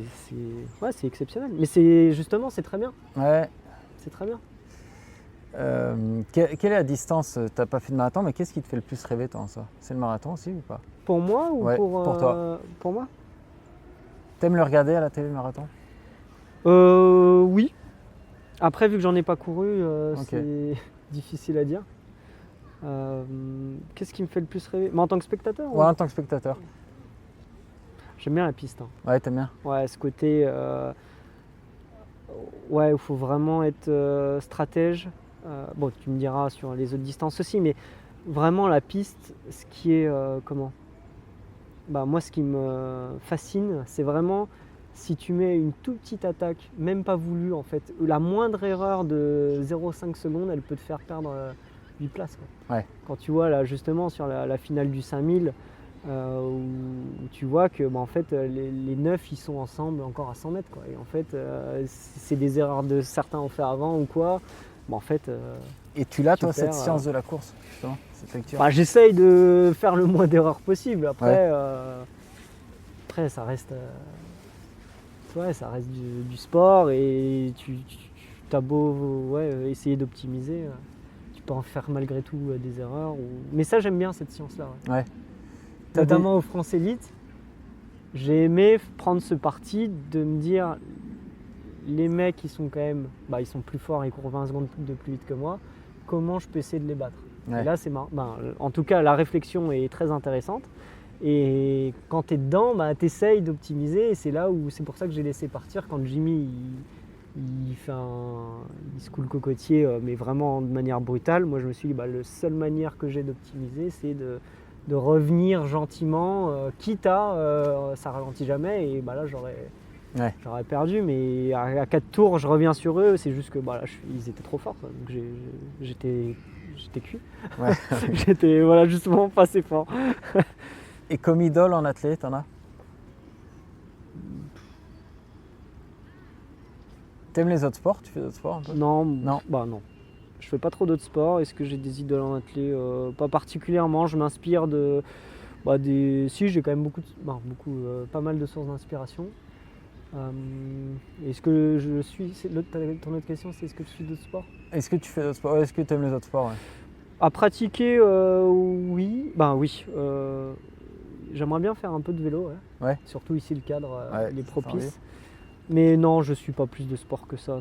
exceptionnel. Mais c'est très bien. Ouais. C'est très bien. Quelle est la distance? Tu n'as pas fait de marathon, mais qu'est-ce qui te fait le plus rêver, toi, en ça? C'est le marathon aussi ou pas? Pour moi ou pour toi? Pour moi. T'aimes le regarder à la télé, le marathon? Oui. Après, vu que j'en ai pas couru, c'est difficile à dire. Qu'est-ce qui me fait le plus rêver? En tant que spectateur? Ouais, en tant que spectateur. J'aime bien la piste. Hein. Ouais, t'aimes bien? Ouais, ce côté... il faut vraiment être stratège. Tu me diras sur les autres distances aussi, mais vraiment la piste, ce qui est... moi, ce qui me fascine, c'est vraiment... Si tu mets une toute petite attaque, même pas voulue en fait, la moindre erreur de 0,5 secondes, elle peut te faire perdre 8 places. Quoi. Ouais. Quand tu vois là justement sur la finale du 5000, où tu vois que en fait, les 9 ils sont ensemble encore à 100 mètres. Quoi. Et en fait, c'est des erreurs de certains ont fait avant ou quoi. En fait, et tu l'as toi cette science de la course, justement, cette lecture? J'essaye de faire le moins d'erreurs possible. Après, ça reste... ça reste du sport, et tu as beau essayer d'optimiser, tu peux en faire malgré tout des erreurs. Mais ça, j'aime bien cette science-là. Ouais. Notamment au France Elite, j'ai aimé prendre ce parti de me dire les mecs ils sont quand même, ils sont plus forts, ils courent 20 secondes de plus vite que moi, comment je peux essayer de les battre? Et là, c'est marrant. En tout cas, la réflexion est très intéressante. Et quand tu es dedans, tu essayes d'optimiser, et c'est pour ça que j'ai laissé partir quand Jimmy il se coule le cocotier, mais vraiment de manière brutale. Moi je me suis dit, la seule manière que j'ai d'optimiser, c'est de revenir gentiment, quitte à ça ralentit jamais, et là j'aurais perdu, mais à 4 tours je reviens sur eux, c'est juste que ils étaient trop forts, quoi. Donc j'étais cuit. Ouais. J'étais justement pas assez fort. Et comme idole en athlète, t'en as? T'aimes les autres sports? Tu fais d'autres sports un peu? Non. Non. Je fais pas trop d'autres sports. Est-ce que j'ai des idoles en athlète? Pas particulièrement. Je m'inspire de... Si, j'ai quand même pas mal de sources d'inspiration. Est-ce que je suis... Ton autre question, c'est est-ce que je suis d'autres sports? Est-ce que tu fais d'autres sports? Est-ce que tu aimes les autres sports? À pratiquer, oui. Oui. J'aimerais bien faire un peu de vélo, surtout ici le cadre il est propice. Mais non, je suis pas plus de sport que ça.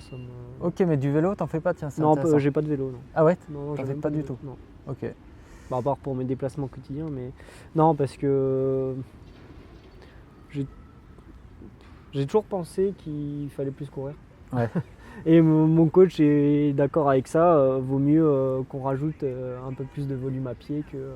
Ok, mais du vélo, t'en fais pas? Tiens, non, j'ai pas de vélo. Non. Ah ouais? Non, t'en fais pas du tout? Non. Ok. À part pour mes déplacements quotidiens, mais non, parce que j'ai toujours pensé qu'il fallait plus courir. Ouais. Et mon coach est d'accord avec ça. Vaut mieux qu'on rajoute un peu plus de volume à pied que...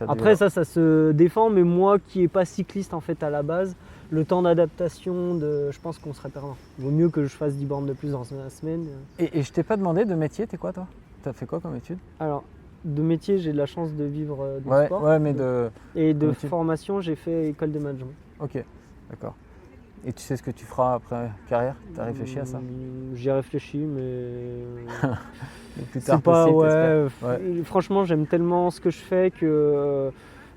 Après ça se défend, mais moi qui n'ai pas cycliste en fait à la base, le temps d'adaptation, je pense qu'on serait perdant. Vaut mieux que je fasse 10 bornes de plus dans la semaine. Et je t'ai pas demandé de métier, t'es quoi toi? T'as fait quoi comme étude? Alors, de métier, j'ai de la chance de vivre du sport. Ouais, mais et de formation, j'ai fait école de management. Ok, d'accord. Et tu sais ce que tu feras après carrière? T'as réfléchi à ça? J'y ai réfléchi, mais... plus tard possible, franchement, j'aime tellement ce que je fais que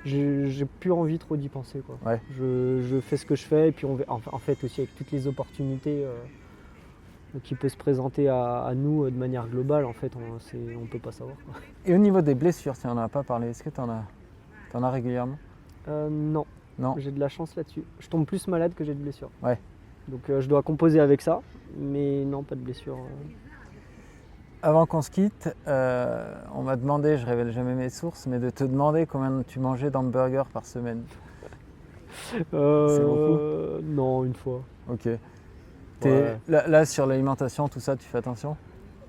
j'ai plus envie trop d'y penser, quoi. Ouais. Je fais ce que je fais, et puis en fait aussi avec toutes les opportunités qui peuvent se présenter à nous de manière globale, en fait, on peut pas savoir, quoi. Et au niveau des blessures, si on n'en a pas parlé, est-ce que t'en as régulièrement? Non. Non. J'ai de la chance là-dessus. Je tombe plus malade que j'ai de blessures. Ouais. Donc je dois composer avec ça, mais non, pas de blessure. Avant qu'on se quitte, on m'a demandé, je révèle jamais mes sources, mais de te demander combien tu mangeais d'hamburgers par semaine. C'est beaucoup ? Non, une fois. Ok. Ouais. Là, sur l'alimentation, tout ça, tu fais attention ?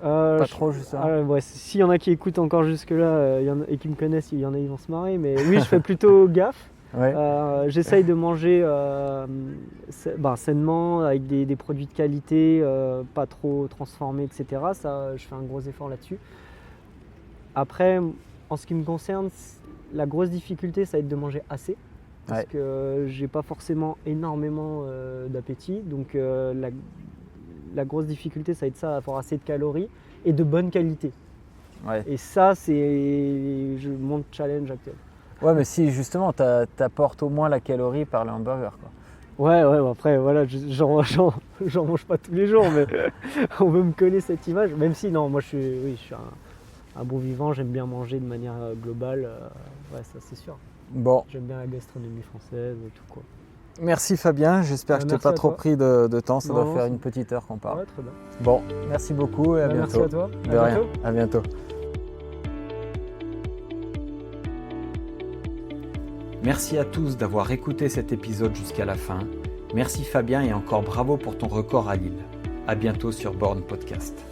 Pas trop, justement. Ouais, s'il y en a qui écoutent encore jusque-là et qui me connaissent, il y en a, ils vont se marrer. Mais oui, je fais plutôt gaffe. Ouais. J'essaye de manger sainement, avec des produits de qualité, pas trop transformés, etc. Ça, je fais un gros effort là-dessus. Après, en ce qui me concerne, la grosse difficulté, ça va être de manger assez. Parce que j'ai pas forcément énormément d'appétit. Donc la grosse difficulté, ça va être ça, avoir assez de calories et de bonne qualité. Ouais. Et ça, c'est mon challenge actuel. Ouais, mais si justement, t'apportes au moins la calorie par le hamburger, quoi. Ouais, après, voilà, j'en mange pas tous les jours, mais on veut me coller cette image. Même si, non, moi, je suis un bon vivant, j'aime bien manger de manière globale. Ouais, ça, c'est sûr. Bon. J'aime bien la gastronomie française et tout, quoi. Merci Fabien, j'espère que je t'ai pas trop pris de temps, ça doit faire une petite heure qu'on parle. Ouais, très bien. Bon, merci beaucoup et à bientôt. Merci à toi. De rien, à bientôt. Merci à tous d'avoir écouté cet épisode jusqu'à la fin. Merci Fabien et encore bravo pour ton record à Lille. À bientôt sur Born Podcast.